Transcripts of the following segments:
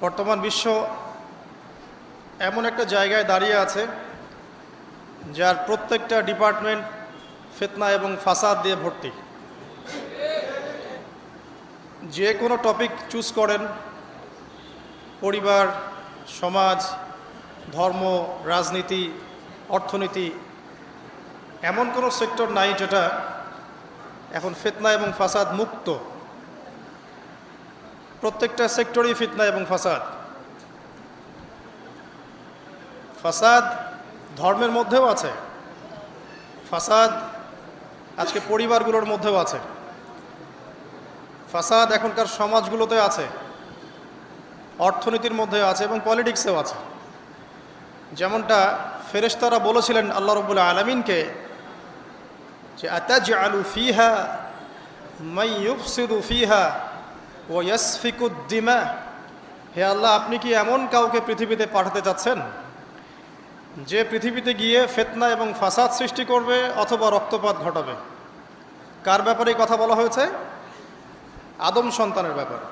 বর্তমান বিশ্ব এমন একটা জায়গায় দাঁড়িয়ে আছে যার প্রত্যেকটা ডিপার্টমেন্ট ফিতনা এবং ফাসাদ দিয়ে ভর্তি। যে কোনো টপিক চুজ করেন, পরিবার, সমাজ, ধর্ম, রাজনীতি, অর্থনীতি, এমন কোনো সেক্টর নাই যেটা এখন ফিতনা এবং ফাসাদ মুক্ত। প্রত্যেকটা সেক্টরই ফিতনা এবং ফাসাদ। ফাসাদ ধর্মের মধ্যেও আছে, ফাসাদ আজকে পরিবারগুলোর মধ্যেও আছে, ফাসাদ এখনকার সমাজগুলোতে আছে, অর্থনীতির মধ্যে আছে এবং পলিটিক্সেও আছে। যেমনটা ফেরেশতারা বলেছিলেন আল্লাহ রাব্বুল আলামিনকে যে আতাজআলু ফিহা মান ইউফসিদু ফিহা ওয়া ইয়াসফিকুদ দিমা, হে আল্লাহ, আপনি কি এমন কাউকে পৃথিবীতে পাঠাতে চাচ্ছেন যে পৃথিবীতে গিয়ে ফিতনা এবং ফাসাদ সৃষ্টি করবে অথবা রক্তপাত ঘটাবে? কার ব্যাপারে কথা বলা হয়েছে? আদম সন্তানের ব্যাপারে।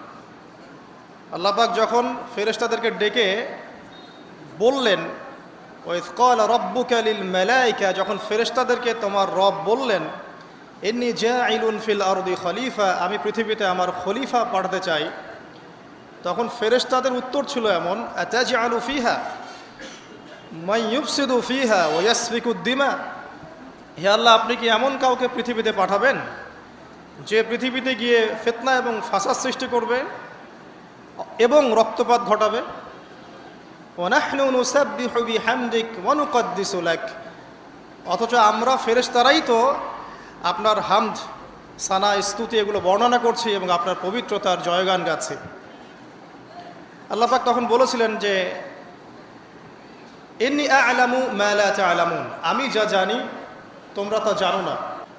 আল্লাহ পাক যখন ফেরেশতাদেরকে ডেকে বললেন, ওয়াইয ক্বালা রাব্বুকা লিল মালায়েকা, যখন ফেরেশতাদেরকে তোমার রব বললেন ইন্নী জাঈলুন ফিল আরদি খলিফা, আমি পৃথিবীতে আমার খলিফা পাঠাতে চাই, তখন ফেরেশতাদের উত্তর ছিল এমন, আতাজআলু ফিহা মান ইউফসিদু ফিহা ওয়া ইয়াসফিকুদ দিমা, হে আল্লাহ, আপনি কি এমন কাউকে পৃথিবীতে পাঠাবেন যে পৃথিবীতে গিয়ে ফিতনা এবং ফাসাদ সৃষ্টি করবে এবং রক্তপাত ঘটাবে? ওয়া নাহনু নুসাব্বিহু বিহামদিক ওয়া নুকদ্দিসু লাক, অথচ আমরা ফেরেশতারাই তো আপনার হামদ, সানা, স্তুতি এগুলো বর্ণনা করছি এবং আপনার পবিত্রতার জয়গান গাচ্ছি। আল্লাহ পাক তখন বলেছিলেন যে ইন্নী আ'লামু মা লা তা'লামুন, আমি যা জানি তোমরা তা জানো না।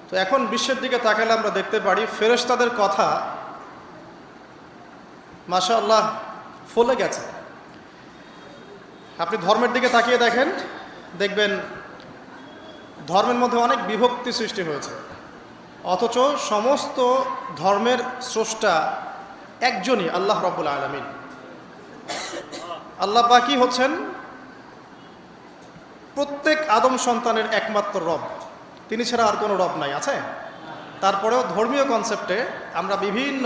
তো এখন বিশ্বের দিকে তাকালে আমরা দেখতে পারি ফেরেশতাদের কথা মাশাআল্লাহ ফলে গেছে। আপনি ধর্মের দিকে তাকিয়ে দেখেন, দেখবেন ধর্মের মধ্যে অনেক বিভক্তি সৃষ্টি হয়েছে, অথচ সমস্ত ধর্মের স্রষ্টা একজনই, আল্লাহ রাব্বুল আলামিন। আল্লাহ পাকই হচ্ছেন প্রত্যেক আদম সন্তানের একমাত্র রব, তিনি ছাড়া আর কোনো রব নাই। আছে? তারপরেও ধর্মীয় কনসেপ্টে আমরা বিভিন্ন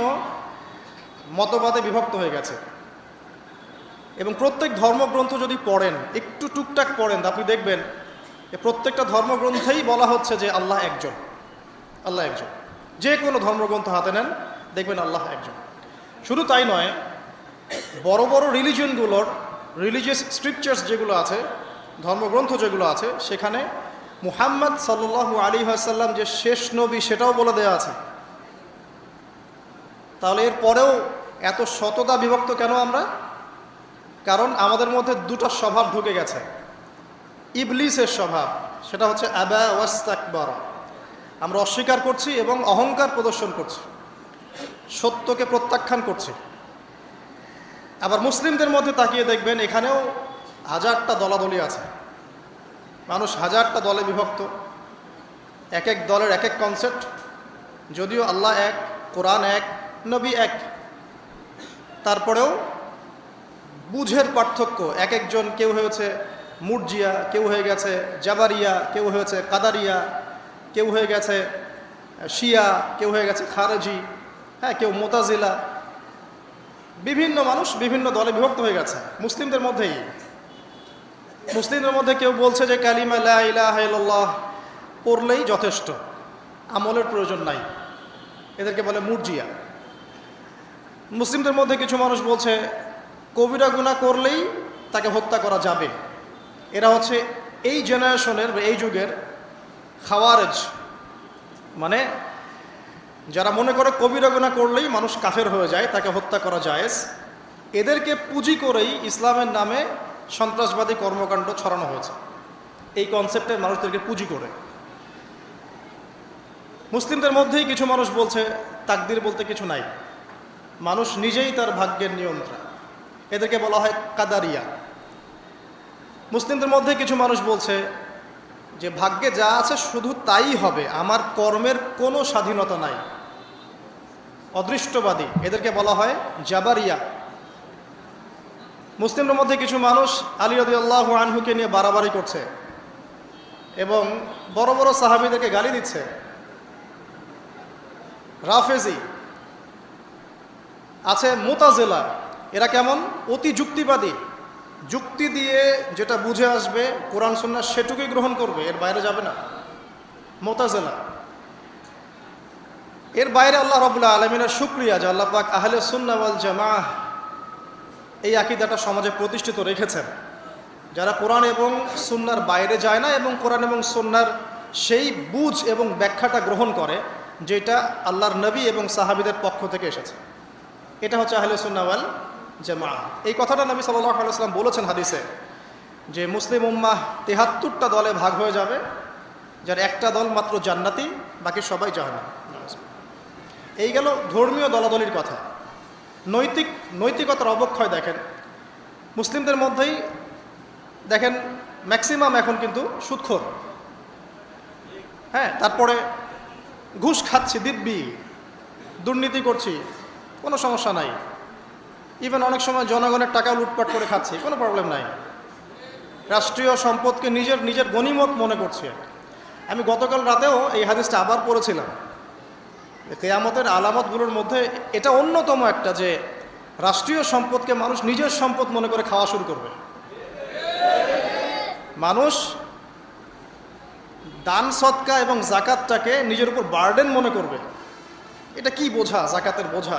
মতবাদে বিভক্ত হয়ে গেছে এবং প্রত্যেক ধর্মগ্রন্থ যদি পড়েন, একটু টুকটাক পড়েন, আপনি দেখবেন প্রত্যেকটা ধর্মগ্রন্থেই বলা হচ্ছে যে আল্লাহ একজন, আল্লাহ একজন। যে কোনো ধর্মগ্রন্থ হাতে নেন, দেখবেন আল্লাহ একজন। শুধু তাই নয়, বড় বড় রিলিজিয়নগুলোর রিলিজিয়াস স্ক্রিপচার্স যেগুলো আছে, ধর্মগ্রন্থ যেগুলো আছে, সেখানে মুহাম্মদ সাল্লাল্লাহু আলাইহি ওয়াসাল্লাম যে শেষ নবী সেটাও বলে দেওয়া আছে। তাহলে এর পরেও এত শততা বিভক্ত কেন আমরা? কারণ আমাদের মধ্যে দুটো স্বভাব ঢুকে গেছে। ইবলিসের স্বভাব, সেটা হচ্ছে আবা ওয়াস্তাকবার, আমরা অস্বীকার করছি এবং অহংকার প্রদর্শন করছি, সত্যকে প্রত্যাখ্যান করছি। আবার মুসলিমদের মধ্যে তাকিয়ে দেখবেন এখানেও হাজারটা দলাদলি আছে, মানুষ হাজারটা দলে বিভক্ত, এক এক দলের এক এক কনসেপ্ট, যদিও আল্লাহ এক, কোরআন এক, নবী এক, তারপরেও বুঝের পার্থক্য। এক একজন, কেউ হয়েছে মুরজিয়া, কেউ হয়ে গেছে জাবারিয়া, কেউ হয়েছে কাদারিয়া, কেউ হয়ে গেছে শিয়া, কেউ হয়ে গেছে খারেজি, হ্যাঁ, কেউ মুতাজিলা। বিভিন্ন মানুষ বিভিন্ন দলে বিভক্ত হয়ে গেছে মুসলিমদের মধ্যেই। মুসলিমদের মধ্যে কেউ বলছে যে কালিমা লা ইলাহা ইল্লাল্লাহ পড়লেই যথেষ্ট, আমলের প্রয়োজন নাই, এদেরকে বলে মুরজিয়া। মুসলিমদের মধ্যে কিছু মানুষ বলছে কবিরা গুনাহ করলেই তাকে হত্যা করা যাবে, এরা হচ্ছে এই জেনারেশনের বা এই যুগের খাওয়ারেজ, মানে যারা মনে করে কবিরা গুনাহ করলেই মানুষ কাফের হয়ে যায়, তাকে হত্যা করা জায়েজ। এদেরকে পুঁজি করেই ইসলামের নামে সন্ত্রাসবাদী কর্মকাণ্ড ছড়ানো হয়েছে, এই কনসেপ্টের মানুষদেরকে পুঁজি করে। মুসলিমদের মধ্যেই কিছু মানুষ বলছে তাকদির বলতে কিছু নাই, মানুষ নিজেই তার ভাগ্যের নিয়ন্ত্রণ, এদেরকে বলা হয় কাদারিয়া। মুসলিমদের মধ্যে কিছু মানুষ বলছে যে ভাগ্যে যা আছে শুধু তাই হবে, আমার কর্মের কোনো স্বাধীনতা নাই, অদৃষ্টবাদী, এদেরকে বলা হয় জাবারিয়া। মুসলিমদের মধ্যে কিছু মানুষ আলী রাদিয়াল্লাহু আনহুকে নিয়ে বাড়াবাড়ি করছে এবং বড় বড় সাহাবীদেরকে গালি দিচ্ছে। রাফেজি আছে, মুতাজিলা, এরা কেমন? অতি যুক্তিবাদী, যুক্তি দিয়ে যেটা বুঝে আসবে কোরআন সুন্নাহ সেটুকুই গ্রহণ করবে, এর বাইরে যাবে না। মুতাজিলা, এর বাইরে আল্লাহ রাব্বুল আলামিনের শুকরিয়া যে আল্লাহ পাক আহলে সুন্নাহ ওয়াল জামাআহ এই আকীদাটা সমাজে প্রতিষ্ঠিত রেখেছেন, যারা কোরআন এবং সুন্নাহর বাইরে যায় না এবং কোরআন এবং সুন্নাহর সেই বুঝ এবং ব্যাখ্যাটা গ্রহণ করে যেটা আল্লাহর নবী এবং সাহাবীদের পক্ষ থেকে এসেছে। এটা হচ্ছে আহলে সুন্নাহ ওয়াল জামাআহ। এই কথাটা নবী সাল্লাল্লাহু আলাইহি ওয়াসাল্লাম বলেছেন হাদিসে, যে মুসলিম উম্মাহ ৭৩টা দলে ভাগ হয়ে যাবে, যার একটা দল মাত্র জান্নাতি, বাকি সবাই জাহান্নামী। এই গেল ধর্মীয় দলাদলির কথা। নৈতিকতার অবক্ষয় দেখেন মুসলিমদের মধ্যেই, দেখেন ম্যাক্সিমাম এখন কিন্তু সুদখোর। হ্যাঁ, তারপরে ঘুষ খাচ্ছি দিব্যি, দুর্নীতি করছি, কোনো সমস্যা নাই। ইভেন অনেক সময় জনগণের টাকা লুটপাট করে খাচ্ছি, কোনো প্রবলেম নাই। রাষ্ট্রীয় সম্পদকে নিজের গনিমত মনে করছি। আমি গতকাল রাতেও এই হাদিসটা আবার পড়েছিলাম। কিয়ামতের আলামতগুলোর মধ্যে এটা অন্যতম একটা, যে রাষ্ট্রীয় সম্পদকে মানুষ নিজের সম্পদ মনে করে খাওয়া শুরু করবে। মানুষ দান সদকা এবং জাকাতটাকে নিজের উপর বার্ডেন মনে করবে। এটা কি বোঝা? জাকাতের বোঝা।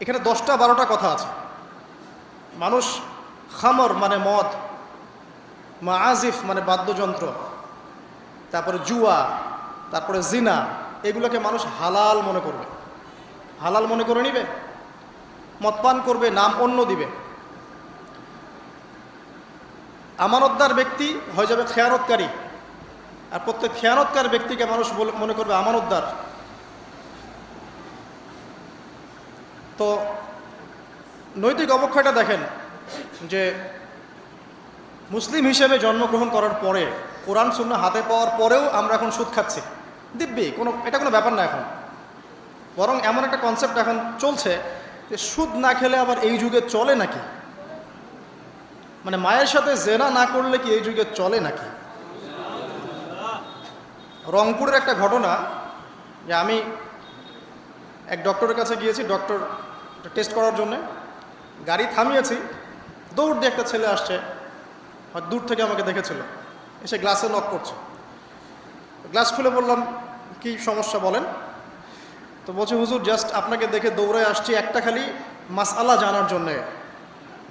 এখানে 10টা-12টা কথা আছে। মানুষ খামর মানে মদ, মাআজিফ মানে বাদ্যযন্ত্র, তারপরে জুয়া, তারপরে জিনা, এগুলোকে মানুষ হালাল মনে করবে, হালাল মনে করে নিবে, মদপান করবে, নাম অন্য দিবে। আমানতদার ব্যক্তি হয়ে যাবে খেয়ানতকারী, আর প্রত্যেক খেয়ানতকার ব্যক্তিকে মানুষ মনে করবে আমানতদার। তো নৈতিক অবক্ষয়টা দেখেন, যে মুসলিম হিসেবে জন্মগ্রহণ করার পরে, কোরআন সুন্নাহ হাতে পাওয়ার পরেও আমরা এখন সুদ খাচ্ছি দিব্যি। এটা কোনো ব্যাপার না এখন। বরং এমন একটা কনসেপ্ট এখন চলছে যে সুদ না খেলে আবার এই যুগে চলে নাকি, মানে মায়ের সাথে জেনা না করলে কি এই যুগে চলে নাকি। রংপুরের একটা ঘটনা, যে আমি এক ডক্টরের কাছে গিয়েছি, ডক্টর টেস্ট করার জন্যে। গাড়ি থামিয়েছি, দৌড় দিয়ে একটা ছেলে আসছে, হয়তো দূর থেকে আমাকে দেখেছিল, এসে গ্লাসে নক করছে। গ্লাস খুলে বললাম, কি সমস্যা বলেন। তো বলছে, হুজুর জাস্ট আপনাকে দেখে দৌড়ে আসছি একটা খালি মাসআলা জানার জন্যে,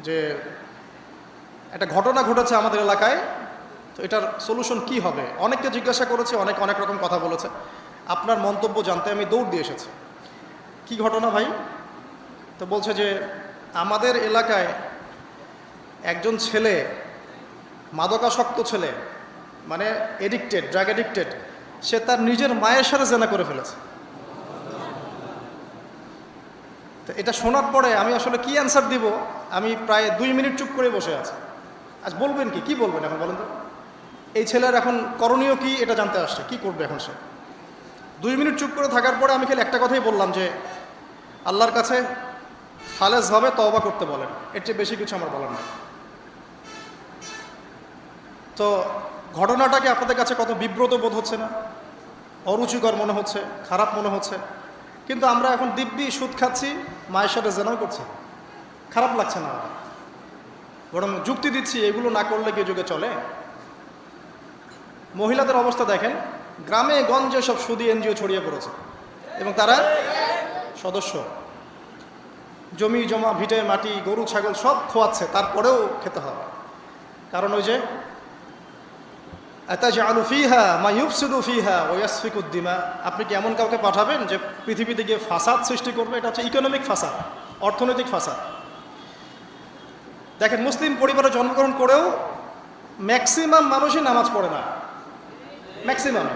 যে একটা ঘটনা ঘটেছে আমাদের এলাকায়, তো এটার সলিউশন কি হবে। অনেককে জিজ্ঞাসা করেছে, অনেক রকম কথা বলেছে, আপনার মন্তব্য জানতে আমি দৌড় দিয়ে এসেছি। কি ঘটনা ভাই? তো বলছে যে আমাদের এলাকায় একজন ছেলে, মাদকাসক্ত ছেলে, মানে এডিক্টেড, ড্রাগ এডিক্টেড, সে তার নিজের মায়ের সাথে জেনা করে ফেলেছে। তো এটা শোনার পরে আমি আসলে কি অ্যান্সার দিব, আমি প্রায় 2 মিনিট চুপ করে বসে আছি। আজ বলবেন কি বলবেন এখন বলেন তো? এই ছেলের এখন করণীয় কি এটা জানতে আসছে, কি করবে এখন সে? 2 মিনিট চুপ করে থাকার পরে আমি খালি একটা কথাই বললাম, যে আল্লাহর কাছে খালেসভাবে তওবা করতে বলেন, এর চেয়ে বেশি কিছু আমার বলার না। তো ঘটনাটাকে আপনাদের কাছে কত বিব্রত বোধ হচ্ছে না? অরুচিকর মনে হচ্ছে, খারাপ মনে হচ্ছে, কিন্তু আমরা এখন দিব্যি সুদ খাচ্ছি, মায়ের সাথে জেনাও করছি। খারাপ লাগছে না, বরং যুক্তি দিচ্ছি এগুলো না করলে কি যুগে চলে। মহিলাদের অবস্থা দেখেন, গ্রামে গঞ্জে সব সুদী এনজিও ছড়িয়ে পড়েছে এবং তারা সদস্য, জমি জমা, ভিটে মাটি, গরু ছাগল সব খোয়াচ্ছে, তারপরেও খেতে হবে। কারণ ওই যে আতাজআলু ফিহা মা ইউফসিদু ফিহা ওয়া ইয়াসফিকুদ দিমা, আপনি কি এমন কাউকে পাঠাবেন যে পৃথিবীতে গিয়ে ফাসাদ সৃষ্টি করবে? এটা হচ্ছে ইকোনমিক ফাসাদ, অর্থনৈতিক ফাসাদ। দেখেন, মুসলিম পরিবারে জন্মগ্রহণ করেও ম্যাক্সিমাম মানুষই নামাজ পড়ে না। ম্যাক্সিমাম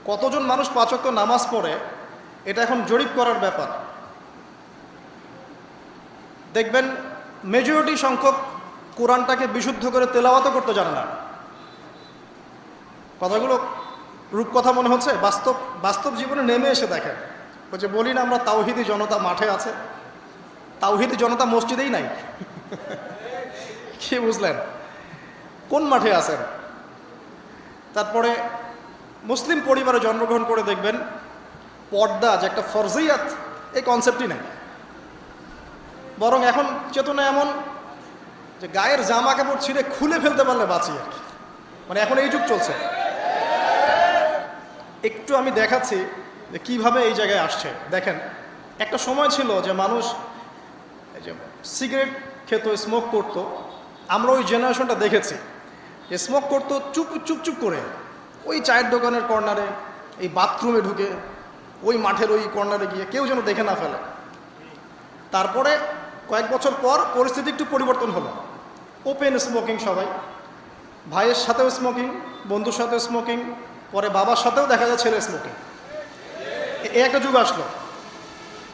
কতজন মানুষ 5 ওয়াক্ত নামাজ পড়ে, এটা এখন জরিপ করার ব্যাপার। দেখবেন মেজরিটি সংখ্যক কোরআনটাকে বিশুদ্ধ করে তেলাওয়াতও করতে জানে না। কথাগুলো রূপকথা মনে হচ্ছে, বাস্তব জীবনে নেমে এসে দেখেন। ওই যে বলি না আমরা, তাওহিদি জনতা মাঠে আছে, তাওহীদের জনতা মসজিদেই নাই। কি বুঝলেন? কোন মাঠে আছেন? তারপরে মুসলিম পরিবারে জন্মগ্রহণ করে দেখবেন পর্দা যে একটা ফরজিয়াত, এই কনসেপ্টই নাই। বরং এখন চেতনা এমন যে গায়ের জামা কাপড় ছিঁড়ে খুলে ফেলতে পারলে বাঁচি আর কি। মানে এখন এই যুগ চলছে। একটু আমি দেখাচ্ছি যে কীভাবে এই জায়গায় আসছে। দেখেন, একটা সময় ছিল যে মানুষ এই যে সিগারেট খেত, স্মোক করতো। আমরা ওই জেনারেশনটা দেখেছি যে স্মোক করতো চুপ চুপ চুপ করে, ওই চায়ের দোকানের কর্নারে, এই বাথরুমে ঢুকে, ওই মাঠের ওই কর্নারে গিয়ে, কেউ যেন দেখে না ফেলে। তারপরে কয়েক বছর পর পরিস্থিতি একটু পরিবর্তন হলো, ওপেন স্মোকিং, সবাই ভাইয়ের সাথেও স্মোকিং, বন্ধুর সাথেও স্মোকিং, পরে বাবার সাথেও দেখা যায় ছেলে স্মোকিং। এই একটা যুগ আসলো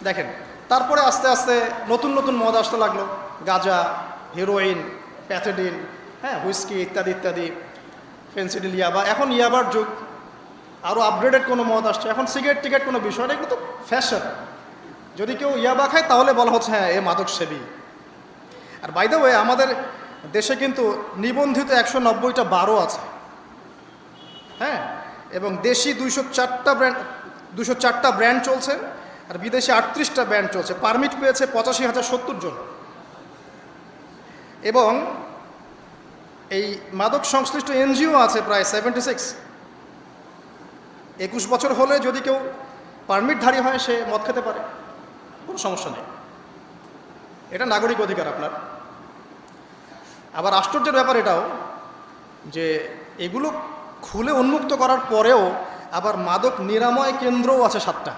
দেখেন। তারপরে আস্তে আস্তে নতুন নতুন মদ আসতে লাগলো, গাঁজা, হেরোইন, প্যাথেডিন, হ্যাঁ, হুইস্কি ইত্যাদি ইত্যাদি, ফেন্সিডিল, ইয়াবা। এখন ইয়াবার যুগ, আরও আপগ্রেডেড কোনো মদ আসছে। এখন সিগারেট টিকেট কোনো বিষয় না, এগুলো তো ফ্যাশন। যদি কেউ ইয়াবা খায় তাহলে বলা হচ্ছে হ্যাঁ এ মাদক সেবী। আর বাই দ্য ওয়ে, আমাদের দেশে কিন্তু নিবন্ধিত 190টা বারও আছে, হ্যাঁ, এবং দেশি 204টা ব্র্যান্ড চলছে, আর বিদেশি 38টা ব্র্যান্ড চলছে। পারমিট পেয়েছে 85,070 জন। এবং এই মাদক সংশ্লিষ্ট এনজিও আছে প্রায় 76। 21 বছর হলে যদি কেউ পারমিটধারী হয় সে মদ খেতে পারে, কোনো সমস্যা নেই, এটা নাগরিক অধিকার আপনার। আবার আশ্চর্যের ব্যাপার এটাও যে এগুলো খুলে উন্মুক্ত করার পরেও আবার মাদক নিরাময় কেন্দ্রও আছে 7টা।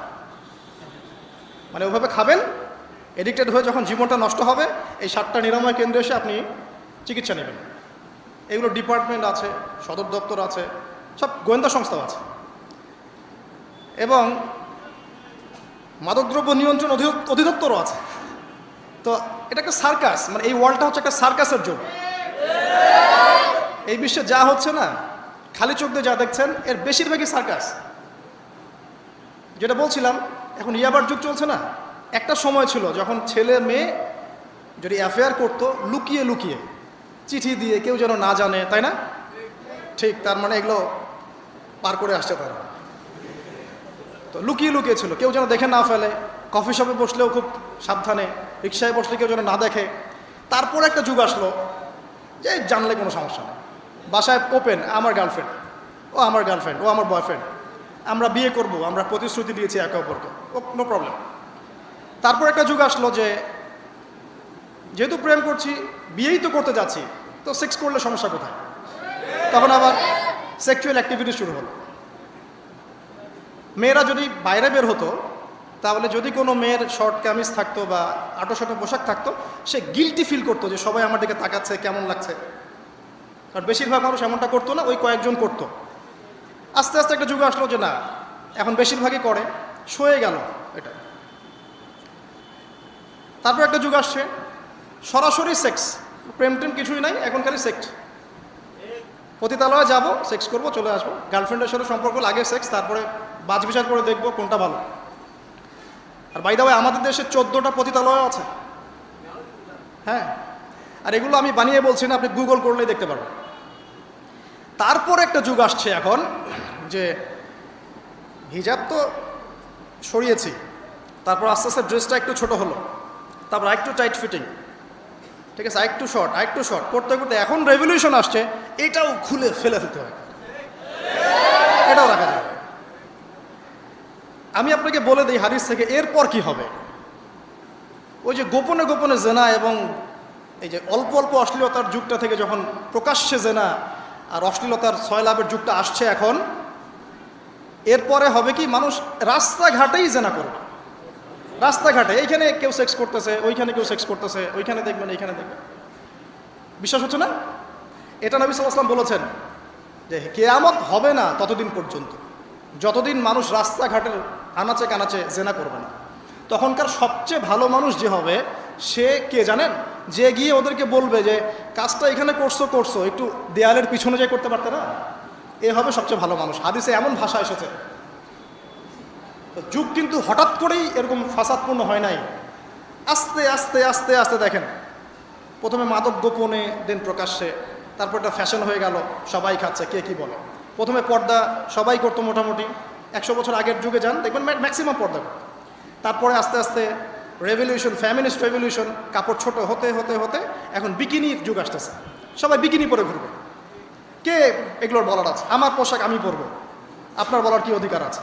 মানে ওভাবে খাবেন, এডিক্টেড হয়ে যখন জীবনটা নষ্ট হবে, এই 7টা নিরাময় কেন্দ্রে এসে আপনি চিকিৎসা নেবেন। এগুলো ডিপার্টমেন্ট আছে, সদর দপ্তর আছে, সব গোয়েন্দা সংস্থাও আছে। এবং মাদকদ্রব্য নিয়ন্ত্রণ অধিদপ্তরও আছে। তো এটা একটা সার্কাস, মানে এই ওয়ার্ল্ডটা হচ্ছে একটা সার্কাসের যুগ। এই বিশ্বে যা হচ্ছে না, খালি চোখ দিয়ে যা দেখছেন, এর বেশিরভাগই সার্কাস। যেটা বলছিলাম, এখন ইয়াবার যুগ চলছে না। একটা সময় ছিল যখন ছেলে মেয়ে যদি অ্যাফেয়ার করতো লুকিয়ে লুকিয়ে, চিঠি দিয়ে, কেউ যেন না জানে, তাই না? ঠিক, তার মানে এগুলো পার করে আসছে তারা। তো লুকিয়ে লুকিয়ে ছিল, কেউ যেন দেখে না ফেলে। কফি শপে বসলেও খুব সাবধানে, রিক্সায় বসলে কেউ যেন না দেখে। তারপর একটা যুগ আসলো যে জানলে কোনো সমস্যা নেই, বাসায় ওপেন, আমার গার্লফ্রেন্ড, ও আমার গার্লফ্রেন্ড, ও আমার বয়ফ্রেন্ড, আমরা বিয়ে করব, আমরা প্রতিশ্রুতি দিয়েছি একে অপরকে, ও নো প্রবলেম। তারপর একটা যুগ আসলো যে যেহেতু প্রেম করছি, বিয়েই তো করতে যাচ্ছি, তো সেক্স করলে সমস্যা কোথায়? তখন আবার সেক্সুয়াল অ্যাক্টিভিটি শুরু হলো। মেয়েরা যদি বাইরে বের হতো, তাহলে যদি কোনো মেয়ের শর্ট কামিজ থাকতো বা আটো-শাটো পোশাক থাকতো, সে গিল্টি ফিল করতো যে সবাই আমার দিকে তাকাচ্ছে, কেমন লাগছে। কারণ বেশিরভাগ মানুষ এমনটা করতো না, ওই কয়েকজন করতো। আস্তে আস্তে একটা যুগ আসলো যে না, এখন বেশিরভাগই করে, সয়ে গেল এটা। তারপর একটা যুগ আসছে সরাসরি সেক্স, প্রেম টেম কিছুই নাই, এখন খালি সেক্স। পতিতালয়ে যাব, সেক্স করব, চলে আসবো। গার্লফ্রেন্ডের সাথে সম্পর্ক, লাগে সেক্স, তারপরে বাজ বিচার করে দেখবো কোনটা ভালো। আর বাই দ্য ওয়ে, আমাদের দেশে 14টা পতিতালয় আছে, হ্যাঁ। আর এগুলো আমি বানিয়ে বলছি না, আপনি গুগল করলেই দেখতে পারবেন। তারপর একটা যুগ আসছে এখন যে হিজাব তো সরিয়েছি, তারপর আস্তে আস্তে ড্রেসটা একটু ছোট হলো, তারপর আরেকটু টাইট ফিটিং, ঠিক আছে, আরেকটু শর্ট করতে করতে এখন রেভলিউশন আসছে, এটাও খুলে ফেলে দিতে হয়, এটাও রাখা যাবে। আমি আপনাকে বলে দিই হাদিস থেকে, এরপর কি হবে? ওই যে গোপনে গোপনে জেনা এবং এই যে অল্প অল্প অশ্লীলতার যুগটা থেকে যখন প্রকাশ্যে জেনা আর অশ্লীলতার সয়লাভের যুগটা আসছে এখন, এরপরে হবে কি, মানুষ রাস্তাঘাটেই জেনা করবে। রাস্তাঘাটে, এইখানে কেউ সেক্স করতেছে, ওইখানে কেউ সেক্স করতেছে, ওইখানে দেখবেন, এইখানে দেখবেন। বিশ্বাস হচ্ছে না? এটা নবী সাল্লাল্লাহু আলাইহি ওয়াসাল্লাম বলেছেন যে কিয়ামত হবে না ততদিন পর্যন্ত, যতদিন মানুষ রাস্তাঘাটের আনাচে কানাচে জেনা করবে না। তখনকার সবচেয়ে ভালো মানুষ যে হবে, সে কে জানেন? যে গিয়ে ওদেরকে বলবে যে কাজটা এখানে করছো, একটু দেয়ালের পিছনে যে করতে পারতে না, এ হবে সবচেয়ে ভালো মানুষ। হাদিসে এমন ভাষা এসেছে। যুগ কিন্তু হঠাৎ করেই এরকম ফাসাদপূর্ণ হয় নাই, আস্তে আস্তে আস্তে আস্তে দেখেন, প্রথমে মাদক গোপনে, দেন প্রকাশ্যে, তারপর এটা ফ্যাশন হয়ে গেল, সবাই খাচ্ছে, কে কি বলে। প্রথমে পর্দা সবাই করতো মোটামুটি, 100 বছর আগের যুগে যান দেখবেন ম্যাক্সিমাম পর্দা করতো। তারপরে আস্তে আস্তে রেভলিউশন, ফ্যামিনিস্ট রেভলিউশন, কাপড় ছোট হতে হতে হতে এখন বিকিনির যুগ আসতেছে, সবাই বিকিনি পরে ঘুরবে। কে এগুলোর বলার আছে? আমার পোশাক আমি পরবো, আপনার বলার কি অধিকার আছে?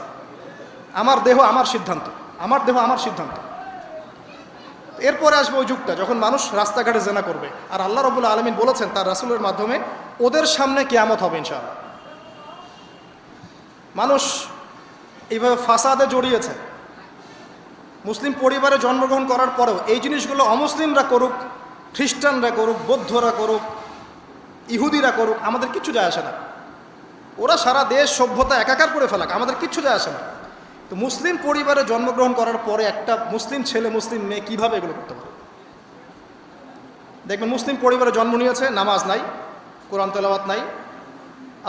আমার দেহ আমার সিদ্ধান্ত, আমার দেহ আমার সিদ্ধান্ত। এরপরে আসবে ওই যুগটা যখন মানুষ রাস্তাঘাটে জেনা করবে, আর আল্লাহ রাব্বুল আলামিন বলেছেন তার রাসূলের মাধ্যমে ওদের সামনে কিয়ামত হবে ইনশাআল্লাহ। মানুষ এইভাবে ফাসাদে জড়িয়েছে, মুসলিম পরিবারে জন্মগ্রহণ করার পরেও এই জিনিসগুলো অমুসলিমরা করুক, খ্রিস্টানরা করুক, বৌদ্ধরা করুক, ইহুদিরা করুক, আমাদের কিচ্ছু যায় আসে না। ওরা সারা দেশ সভ্যতা একাকার করে ফেলাক, আমাদের কিচ্ছু যায় আসে না। তো মুসলিম পরিবারে জন্মগ্রহণ করার পরে একটা মুসলিম ছেলে, মুসলিম মেয়ে কীভাবে এগুলো করতে পারে? দেখবেন মুসলিম পরিবারে জন্ম নিয়েছে, নামাজ নাই, কোরআন তেলাওয়াত নাই,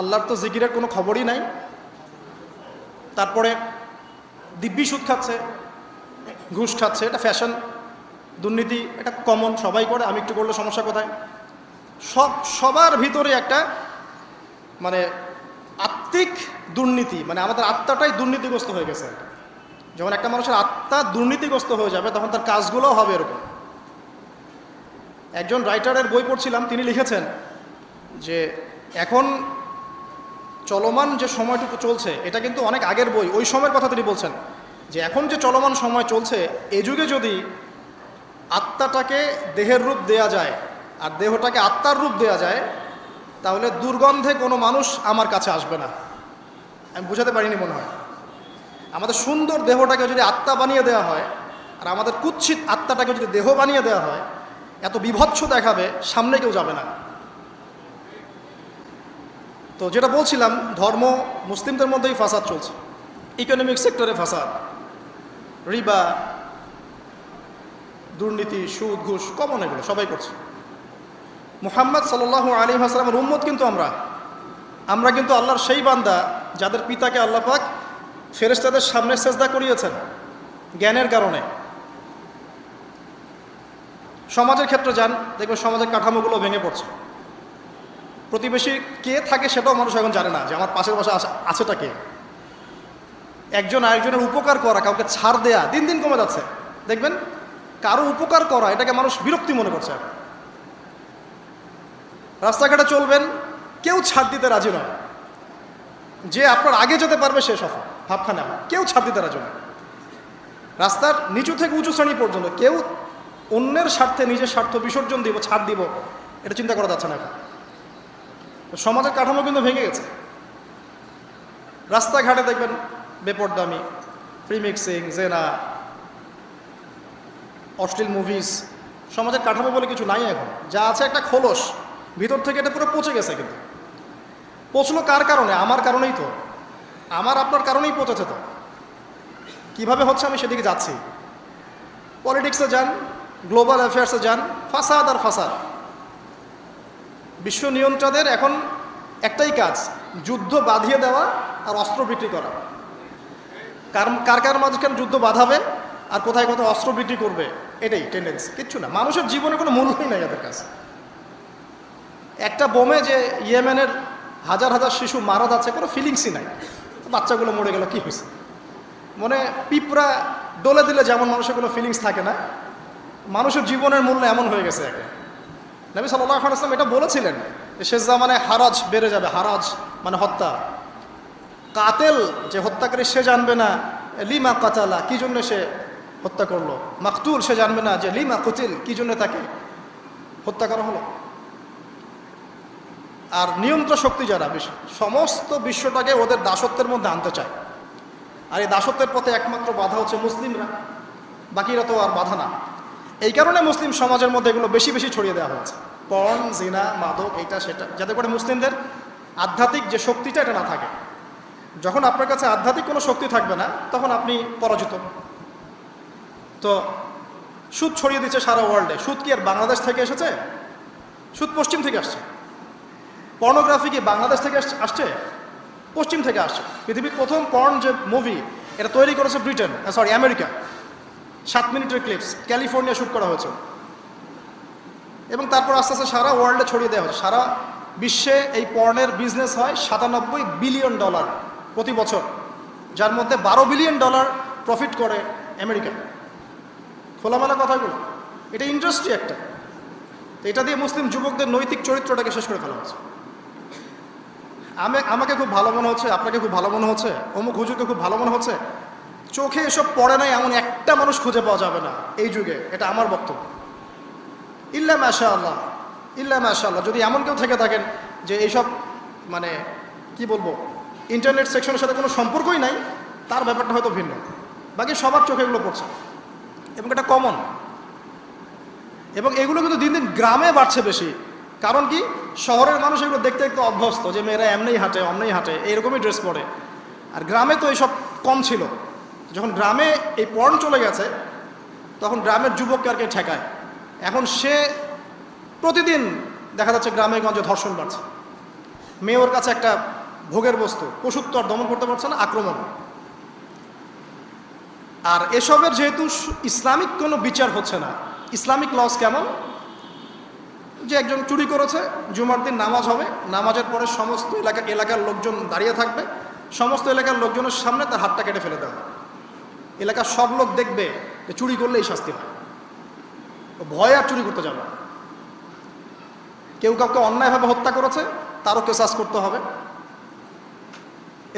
আল্লাহর তো জিকিরের কোনো খবরই নাই। তারপরে দিব্যি সুদ খাচ্ছে, ঘুষ খাচ্ছে, এটা ফ্যাশন। দুর্নীতি এটা কমন, সবাই করে, আমি একটু করলে সমস্যা কোথায়? সবার ভিতরে একটা মানে আত্মিক দুর্নীতি, মানে আমাদের আত্মাটাই দুর্নীতিগ্রস্ত হয়ে গেছে। যখন একটা মানুষের আত্মা দুর্নীতিগ্রস্ত হয়ে যাবে তখন তার কাজগুলোও হবে এরকম। একজন রাইটারের বই পড়ছিলাম, তিনি লিখেছেন যে এখন চলমান যে সময়টুকু চলছে এটা কিন্তু অনেক আগের বই, ওই সময়ের কথা তিনি বলছেন যে এখন যে চলমান সময় চলছে এ যুগে যদি আত্মাটাকে দেহের রূপ দেয়া যায় আর দেহটাকে আত্মার রূপ দেয়া যায় তাহলে দুর্গন্ধে কোনো মানুষ আমার কাছে আসবে না। আমি বুঝাতে পারিনি মনে হয়। আমাদের সুন্দর দেহটাকে যদি আত্মা বানিয়ে দেওয়া হয় আর আমাদের কুৎসিত আত্মাটাকে যদি দেহ বানিয়ে দেওয়া হয়, এত বিভৎস দেখাবে, সামনে কেউ যাবে না। তো যেটা বলছিলাম, ধর্ম মুসলিমদের মধ্যেই ফাসাদ চলছে, ইকোনমিক সেক্টরে ফাসাদ, রিবা, দুর্নীতি, সুদ, ঘুষ, কমন, এগুলো সবাই করছে। মুহাম্মদ সাল্লাল্লাহু আলাইহি ওয়াসাল্লামের উম্মত কিন্তু আমরা কিন্তু আল্লাহর সেই বান্দা যাদের পিতাকে আল্লাহ পাক ফেরেশতাদের সামনে সেজদা করিয়েছেন জ্ঞানের কারণে। সমাজের ক্ষেত্রে যান, দেখবেন সমাজের কাঠামোগুলো ভেঙে পড়ছে। প্রতিবেশী কে থাকে সেটাও মানুষ এখন জানে না, যে আমার পাশের বাসা আছেটা কে। একজন আরেকজনের উপকার করা, কাউকে ছাড় দেয়া দিন দিন কমে যাচ্ছে। দেখবেন কারো উপকার করা এটাকে মানুষ বিরক্তি মনে করছে। রাস্তাঘাটে চলবেন, কেউ ছাড় দিতে রাজি নয়, যে আপনার আগে যেতে পারবে সে সফল, ভাবখানা, কেউ ছাড় দিতে রাজি নয়। রাস্তার নিচু থেকে উঁচু শ্রেণী পর্যন্ত কেউ অন্যের স্বার্থে নিজের স্বার্থ বিসর্জন দিব, ছাড় দিব, এটা চিন্তা করা যাচ্ছে না এখন। সমাজের কাঠামো কিন্তু ভেঙে গেছে। রাস্তাঘাটে দেখবেন বেপরদামি, প্রিমিক্সিং, জেনা, অশ্লীল মুভিজ। সমাজের কাঠামো বলে কিছু নাই এখন, যা আছে একটা খোলস, ভিতর থেকে এটা পুরো পচে গেছে। কিন্তু পচলো কার কারণে? আমার কারণেই তো, আমার আপনার কারণেই পচেছে। তো কীভাবে হচ্ছে আমি সেদিকে যাচ্ছি। পলিটিক্সে যান, গ্লোবাল অ্যাফেয়ার্সে যান, ফাসাদ আর ফাসাদ। বিশ্ব নিয়ন্ত্রকদের এখন একটাই কাজ, যুদ্ধ বাঁধিয়ে দেওয়া আর অস্ত্র বিক্রি করা। কার কার মাঝখানে যুদ্ধ বাঁধাবে আর কোথায় কোথায় অস্ত্র বিক্রি করবে, এটাই টেন্ডেন্সি, কিচ্ছু না। মানুষের জীবনে কোনো মূল্যই নাই এদের কাছে। একটা বোমে যে ইয়েমেনের হাজার হাজার শিশু মারা যাচ্ছে, কোনো ফিলিংসই নাই। বাচ্চাগুলো মরে গেল, কী হয়েছে? মনে পিঁপড়া ডলে দিলে যেমন মানুষের কোনো ফিলিংস থাকে না, মানুষের জীবনের মূল্য এমন হয়ে গেছে। একে নবী সাল্লাল্লাহু আলাইহি ওয়াসাল্লাম এটা বলেছিলেন যে শেষ জামানায় হারাজ বেড়ে যাবে। হারাজ মানে হত্যা। কাতেল যে হত্যাকারী সে জানবে না লিমা কাতালা, কী জন্য সে হত্যা করলো। মাকতুল সে জানবে না যে লিমা কুতিল, কী জন্য তাকে হত্যা করা হলো। আর নিয়ন্ত্রণ শক্তি যারা সমস্ত বিশ্বটাকে ওদের দাসত্বের মধ্যে আনতে চায়। আর এই দাসত্বের পথে একমাত্র বাধা হচ্ছে মুসলিমরা, বাকিরা তো আর বাধা না। এই কারণে মুসলিম সমাজের মধ্যে এগুলো বেশি বেশি ছড়িয়ে দেওয়া হয়েছে, পর্ন, জিনা, মাদক, এইটা সেটা, যাতে করে মুসলিমদের আধ্যাত্মিক যে শক্তিটা এটা না থাকে। যখন আপনার কাছে আধ্যাত্মিক কোনো শক্তি থাকবে না তখন আপনি পরাজিত। তো সুদ ছড়িয়ে দিচ্ছে সারা ওয়ার্ল্ডে। সুদ কি আর বাংলাদেশ থেকে এসেছে? সুদ পশ্চিম থেকে আসছে। পর্নোগ্রাফি কি বাংলাদেশ থেকে আসছে? পশ্চিম থেকে আসছে। পৃথিবীর প্রথম পর্ন যে মুভি, এটা তৈরি করেছে ব্রিটেন, আমেরিকা। 7 মিনিটের ক্লিপস, ক্যালিফোর্নিয়া শ্যুট করা হয়েছে, এবং তারপর আস্তে আস্তে সারা ওয়ার্ল্ডে ছড়িয়ে দেওয়া হচ্ছে। সারা বিশ্বে এই পর্নের বিজনেস হয় $97 বিলিয়ন প্রতি বছর, যার মধ্যে $12 বিলিয়ন প্রফিট করে আমেরিকা। খোলামেলা কথাগুলো, এটা ইন্ডাস্ট্রি একটা। তো এটা দিয়ে মুসলিম যুবকদের নৈতিক চরিত্রটাকে শেষ করে ফেলা হচ্ছে। আমাকে খুব ভালো মনে হচ্ছে, আপনাকে খুব ভালো মনে হচ্ছে, অমুক হুজুরকে খুব ভালো মনে হচ্ছে, চোখে এসব পড়ে নাই এমন একটা মানুষ খুঁজে পাওয়া যাবে না এই যুগে, এটা আমার বক্তব্য। ইল্লা মাশাআল্লাহ, ইল্লা মাশাআল্লাহ, যদি এমন কেউ থেকে থাকেন যে এইসব মানে কি বলবো ইন্টারনেট সেকশনের সাথে কোনো সম্পর্কই নাই, তার ব্যাপারটা হয়তো ভিন্ন। বাকি সবার চোখে এগুলো পড়ছে এবং এটা কমন। এবং এগুলো কিন্তু দিন দিন গ্রামে বাড়ছে বেশি। কারণ কি, শহরের মানুষ এগুলো দেখতে দেখতে অভ্যস্ত যে মেয়েরা এমনিই হাঁটে, অমনেই হাঁটে, এইরকমই ড্রেস পরে। আর গ্রামে তো এইসব কম ছিল। যখন গ্রামে এই পর্ন চলে গেছে, তখন গ্রামের যুবককে আর কে ঠেকায়। এখন সে প্রতিদিন দেখা যাচ্ছে গ্রামে গঞ্জে ধর্ষণ বাড়ছে, মেয়ে ওর কাছে একটা ভোগের বস্তু, পশুত্ব আর দমন করতে পারছে না, আক্রমণ। আর এসবের যেহেতু ইসলামিক কোনো বিচার হচ্ছে না, ইসলামিক লস কেমন, যে একজন চুরি করেছে, জুমার দিন নামাজ হবে, নামাজের পরে সমস্ত এলাকার লোকজন দাঁড়িয়ে থাকবে, সমস্ত এলাকার লোকজনের সামনে তার হাতটা কেটে ফেলে দেওয়া। এলাকার সব লোক দেখবে যে চুরি করলে এই শাস্তি হয়, ভয় আর চুরি করতে যাবে। কেউ কাউকে অন্যায়ভাবে হত্যা করেছে, তারও কেসাস করতে হবে,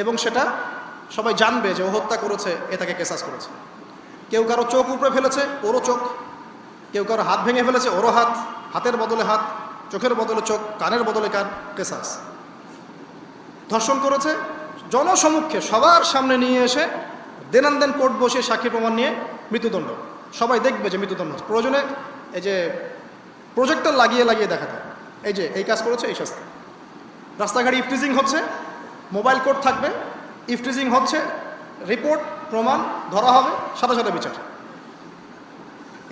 এবং সেটা সবাই জানবে যে ও হত্যা করেছে, এ তাকে কেসাস করেছে। কেউ কারো চোখ উপড়ে ফেলেছে, ওরও চোখ। কেউ কারো হাত ভেঙে ফেলেছে, ওরও হাত। হাতের বদলে হাত, চোখের বদলে চোখ, কানের বদলে কান, কেসাস। ধর্ষণ করেছে, জনসমক্ষে সবার সামনে নিয়ে এসে দেনান কোর্ট বসে সাক্ষী প্রমাণ নিয়ে মৃত্যুদণ্ড। সবাই দেখবে যে মৃত্যুদণ্ড। প্রয়োজনে এই যে প্রজেক্টর লাগিয়ে দেখাতে, এই যে এই কাজ করেছে, এই শাস্তি। রাস্তাঘাটে ইফটিজিং হচ্ছে, মোবাইল কোর্ট থাকবে, ইফটিজিং হচ্ছে, রিপোর্ট প্রমাণ ধরা হবে, সাথে সাথে বিচার।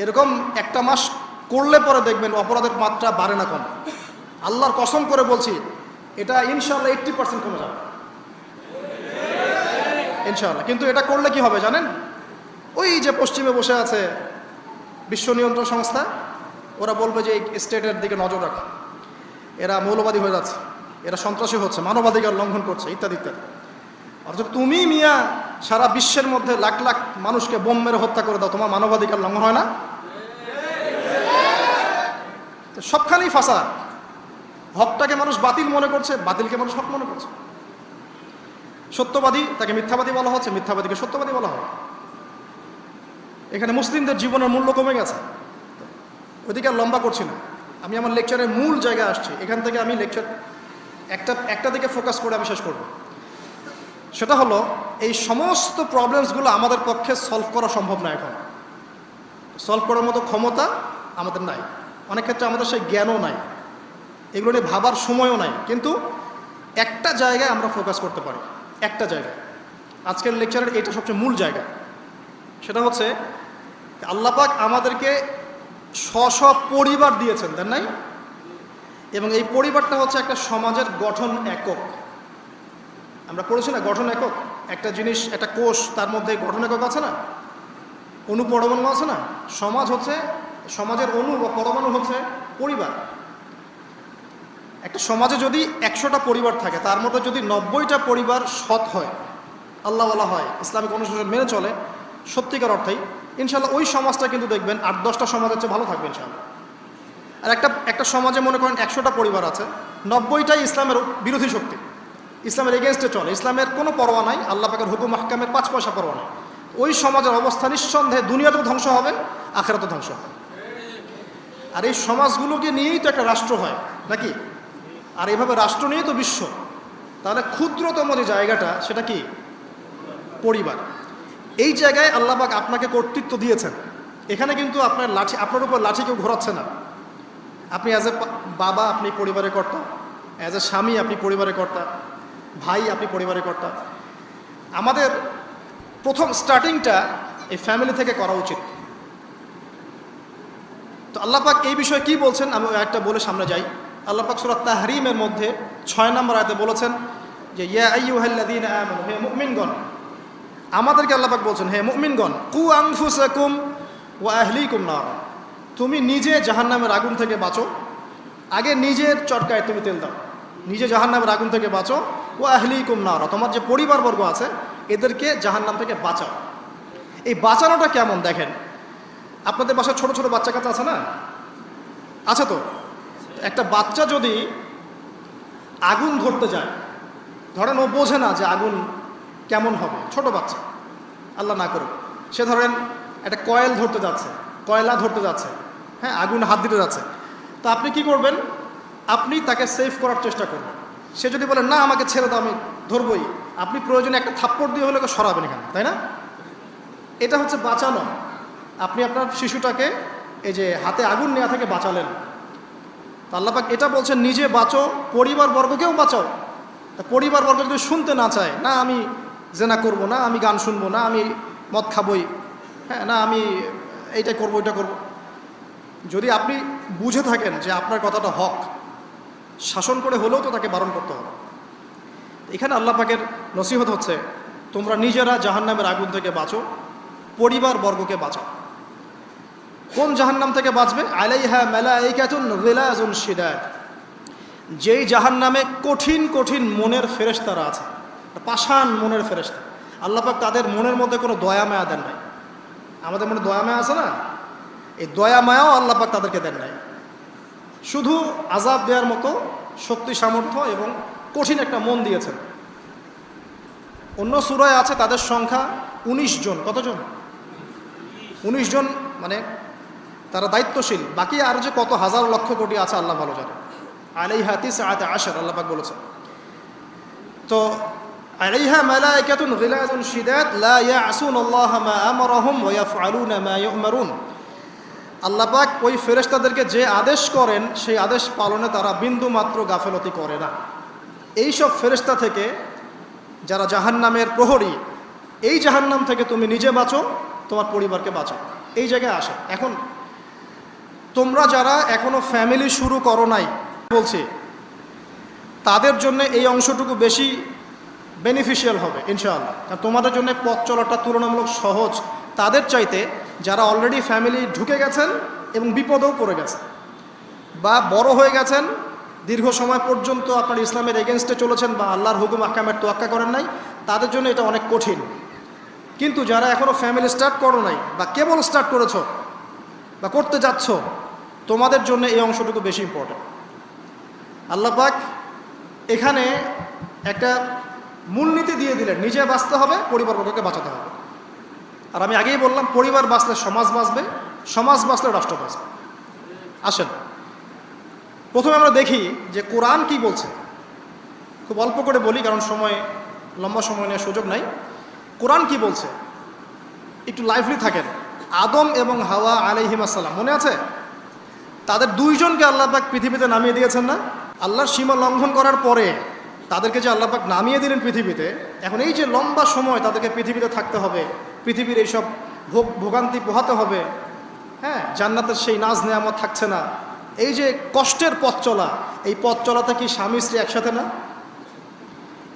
এরকম একটা মাস করলে পরে দেখবেন অপরাধের মাত্রা বাড়ে না, কম। আল্লাহর কসম করে বলছি, এটা ইনশাআল্লাহ 80% কমে যাবে ইনশাআল্লাহ। কিন্তু এটা করলে কি হবে জানেন? ওই যে পশ্চিমে বসে আছে বিশ্ব নিয়ন্ত্রণ সংস্থা, ওরা বলবে যে এই স্টেটের দিকে নজর রাখে, এরা মৌলবাদী হয়ে যাচ্ছে, এরা সন্ত্রাসী হচ্ছে, মানবাধিকার লঙ্ঘন করছে, ইত্যাদি ইত্যাদি। অর্থাৎ তুমি মিয়া সারা বিশ্বের মধ্যে লাখ লাখ মানুষকে বোম মেরে হত্যা করে দাও, তোমার মানবাধিকার লঙ্ঘন হয় না? সবখানেই ফাসাদ। হকটাকে মানুষ বাতিল মনে করছে, বাতিলকে মানুষ হক মনে করছে। সত্যবাদী তাকে মিথ্যাবাদী বলা হচ্ছে, মিথ্যাবাদীকে সত্যবাদী বলা হয়। এখানে মুসলিমদের জীবনের মূল্য কমে গেছে। ওইদিকে আর লম্বা করছি না, আমি আমার লেকচারের মূল জায়গায় আসছি। এখান থেকে আমি লেকচার একটা দিকে ফোকাস করে আমি শেষ করব। সেটা হলো, এই সমস্ত প্রবলেমসগুলো আমাদের পক্ষে সলভ করা সম্ভব না। এখন সলভ করার মতো ক্ষমতা আমাদের নাই, অনেক ক্ষেত্রে আমাদের সেই জ্ঞানও নাই, এগুলো নিয়ে ভাবার সময়ও নাই। কিন্তু একটা জায়গায় আমরা ফোকাস করতে পারি, একটা জায়গায়। আজকের লেকচারের এটা সবচেয়ে মূল জায়গা। সেটা হচ্ছে আল্লাহ পাক আমাদেরকে স্ব পরিবার দিয়েছেন, দেন নাই? এবং এই পরিবারটা হচ্ছে একটা সমাজের গঠন একক। আমরা পড়েছি না, গঠন একক। একটা জিনিস, একটা কোষ, তার মধ্যে গঠন একক আছে না, অণু পরমাণু আছে না। সমাজ হচ্ছে, সমাজের অণু বা পরমাণু হচ্ছে পরিবার। একটা সমাজে যদি 100টা পরিবার থাকে, তার মধ্যে যদি 90টা পরিবার সৎ হয়, আল্লাহওয়ালা হয়, ইসলামিক অনুশাসন মেনে চলে সত্যিকার অর্থেই, ইনশাআল্লাহ ওই সমাজটা কিন্তু দেখবেন 8-10টা সমাজের চেয়ে ভালো থাকবে ইনশাআল্লাহ। আর একটা সমাজে মনে করেন 100টা পরিবার আছে, 90টাই ইসলামের বিরোধী শক্তি, ইসলামের এগেনস্টে চলে, ইসলামের কোনো পরোয়া নাই, আল্লাহ পাকের হুকুম আহকামের 5 পয়সা পরোয়া নাই। ওই সমাজের অবস্থা নিঃসন্দেহে দুনিয়াতেও ধ্বংস হবে, আখিরাতেও ধ্বংস হবে। আর এই সমাজগুলোকে নিয়েই তো একটা রাষ্ট্র হয় নাকি? আর এইভাবে রাষ্ট্র নিয়েই তো বিশ্ব। তাহলে ক্ষুদ্রতম যে জায়গাটা, সেটা কি? পরিবার। এই জায়গায় আল্লাহ পাক আপনাকে কর্তৃত্ব দিয়েছেন। এখানে কিন্তু আপনার উপর লাঠি কেউ ঘোরাচ্ছে না। আপনি অ্যাজ এ বাবা, আপনি পরিবারের কর্তা, অ্যাজ এ স্বামী আপনি পরিবারের কর্তা, ভাই আপনি পরিবারের কর্তা। আমাদের প্রথম স্টার্টিংটা এই ফ্যামিলি থেকে করা উচিত। তো আল্লাহ পাক এই বিষয়ে কি বলছেন, আমি একটা বলে সামনে যাই। আল্লাহ পাক সূরা তাহরিমের মধ্যে 6 নম্বর আয়াতে বলেছেন যে ইয়া আইয়ুহাল্লাযীনা আমানু, হে মুমিনগণ। আমাদেরকে আল্লাহ পাক বলছেন, হে মুমিনগণ, কু আনফুসাকুম ওয়া আহলিকুম নার, তুমি নিজে জাহান্নামের আগুন থেকে বাঁচো। আগে নিজের চটকায় তুমি তেল দাও, নিজে জাহান্নামের আগুন থেকে বাঁচো। ওয়া আহলিকুম নার, তোমার যে পরিবারবর্গ আছে এদেরকে জাহান্নাম থেকে বাঁচাও। এই বাঁচানোটা কেমন দেখেন, আপনাদের বাসায় ছোট ছোট বাচ্চা কাচ্চা আছে না? আছে তো? একটা বাচ্চা যদি আগুন ধরতে যায়, ধরেন ও বোঝে না যে আগুন কেমন হবে, ছোট বাচ্চা, আল্লাহ না করুক, সে ধরেন একটা কয়েল ধরতে যাচ্ছে, কয়লা ধরতে যাচ্ছে, হ্যাঁ, আগুন হাত দিতে যাচ্ছে, তো আপনি কি করবেন? আপনি তাকে সেভ করার চেষ্টা করবেন। সে যদি বলে না আমাকে ছেড়ে দাও আমি ধরবই, আপনি প্রয়োজনে একটা থাপ্পড় দিয়ে হলে সরাবেন এখানে, তাই না? এটা হচ্ছে বাঁচানো। আপনি আপনার শিশুটাকে এই যে হাতে আগুন নেওয়া থেকে বাঁচালেন। আল্লাহ পাক এটা বলছেন নিজে বাঁচো, পরিবারবর্গকেও বাঁচাও। তা পরিবারবর্গ যদি শুনতে না চায়, না আমি জেনা করব না, আমি গান শুনবো না, আমি মদ খাবই, হ্যাঁ, না আমি এইটা করবো ওইটা করব, যদি আপনি বুঝে থাকেন যে আপনার কথাটা হক, শাসন করে হলেও তো তাকে বারণ করতে হবে। এখানে আল্লাহ পাকের নসিহত হচ্ছে তোমরা নিজেরা জাহান্নামের আগুন থেকে বাঁচো, পরিবারবর্গকে বাঁচাও। কোন জাহান্নাম থেকে বাঁচবে? আলাইহা মালাইকাতুন গিলাজুন শিদাদ, যেই জাহান্নামে কঠিন কঠিন মনের ফেরেশতারা আছে, পাষাণ মনের ফেরেশতা। আল্লাহ পাক তাদের মনের মধ্যে কোনো দয়া মায়া দেন নাই। আমাদের মনে দয়া মায়া আছে না, এই দয়া মায়াও আল্লাহ পাক তাদেরকে দেন নাই, শুধু আযাব দেওয়ার মতো শক্তি সামর্থ্য এবং কঠিন একটা মন দিয়েছেন। অন্য সূরায় আছে তাদের সংখ্যা 19 জন। কতজন? 19 জন, মানে তারা দায়িত্বশীল। বাকি আর যে কত হাজার লক্ষ কোটি আছে আল্লাহ ভালো জানে। আলাইহা তিসআতা আশর আল্লাহ পাক বলেছেন। তো আলাইহা মালাইকাতুন গিলাজুন শিদাদ লা ইয়াসুনাল্লাহা মা আমারাহুম ওয়া ইয়াফআলুনা মা ইউমারুন। আল্লাহ পাক ওই ফেরেশতাদেরকে যে আদেশ করেন সেই আদেশ পালনে তারা বিন্দু মাত্র গাফেলতি করে না। এই সব ফেরেশতা থেকে যারা জাহান্নামের প্রহরী, এই জাহান্নাম থেকে তুমি নিজে বাঁচো, তোমার পরিবারকে বাঁচাও। এই জায়গায় আসে। এখন তোমরা যারা এখনো ফ্যামিলি শুরু করো নাই, বলছি তাদের জন্য এই অংশটুকু বেশি বেনিফিশিয়াল হবে ইনশাআল্লাহ। কারণ তোমাদের জন্য পথ চলাটা তুলনামূলক সহজ তাদের চাইতে যারা অলরেডি ফ্যামিলি ঢুকে গেছেন এবং বিপদেও পড়ে গেছেন, বা বড় হয়ে গেছেন, দীর্ঘ সময় পর্যন্ত আপনার ইসলামের এগেনস্টে চলেছেন, বা আল্লাহর হুকুম আহকামের তোয়াক্কা করেন নাই, তাদের জন্য এটা অনেক কঠিন। কিন্তু যারা এখনও ফ্যামিলি স্টার্ট করো নাই, বা কেবল স্টার্ট করেছ বা করতে যাচ্ছ, তোমাদের জন্য এই অংশটুকু বেশি ইম্পর্টেন্ট। আল্লাহ পাক এখানে একটা মূলনীতি দিয়ে দিলেন, নিজে বাঁচতে হবে, পরিবারবর্গকে বাঁচাতে হবে। আর আমি আগেই বললাম পরিবার বাঁচলে সমাজ বাঁচবে, সমাজ বাঁচলে রাষ্ট্র বাঁচবে। আসেন প্রথমে আমরা দেখি যে কোরআন কি বলছে। খুব অল্প করে বলি কারণ সময়, লম্বা সময় নেওয়ার সুযোগ নাই। কোরআন কি বলছে একটু লাইভলি থাকেন। আদম এবং হাওয়া আলাইহিস সালাম, মনে আছে? তাদের দুইজনকে আল্লাহ পাক পৃথিবীতে নামিয়ে দিয়েছেন না? আল্লাহর সীমা লঙ্ঘন করার পরে তাদেরকে যে আল্লাহ পাক নামিয়ে দিলেন পৃথিবীতে, এখন এই যে লম্বা সময় তাদেরকে পৃথিবীতে থাকতে হবে, পৃথিবীর এইসব ভোগান্তি পোহাতে হবে, হ্যাঁ, জান্নাতের সেই নাজ নেয়ামত থাকছে না, এই যে কষ্টের পথ চলা, এই পথ চলাতে কি স্বামী স্ত্রী একসাথে না?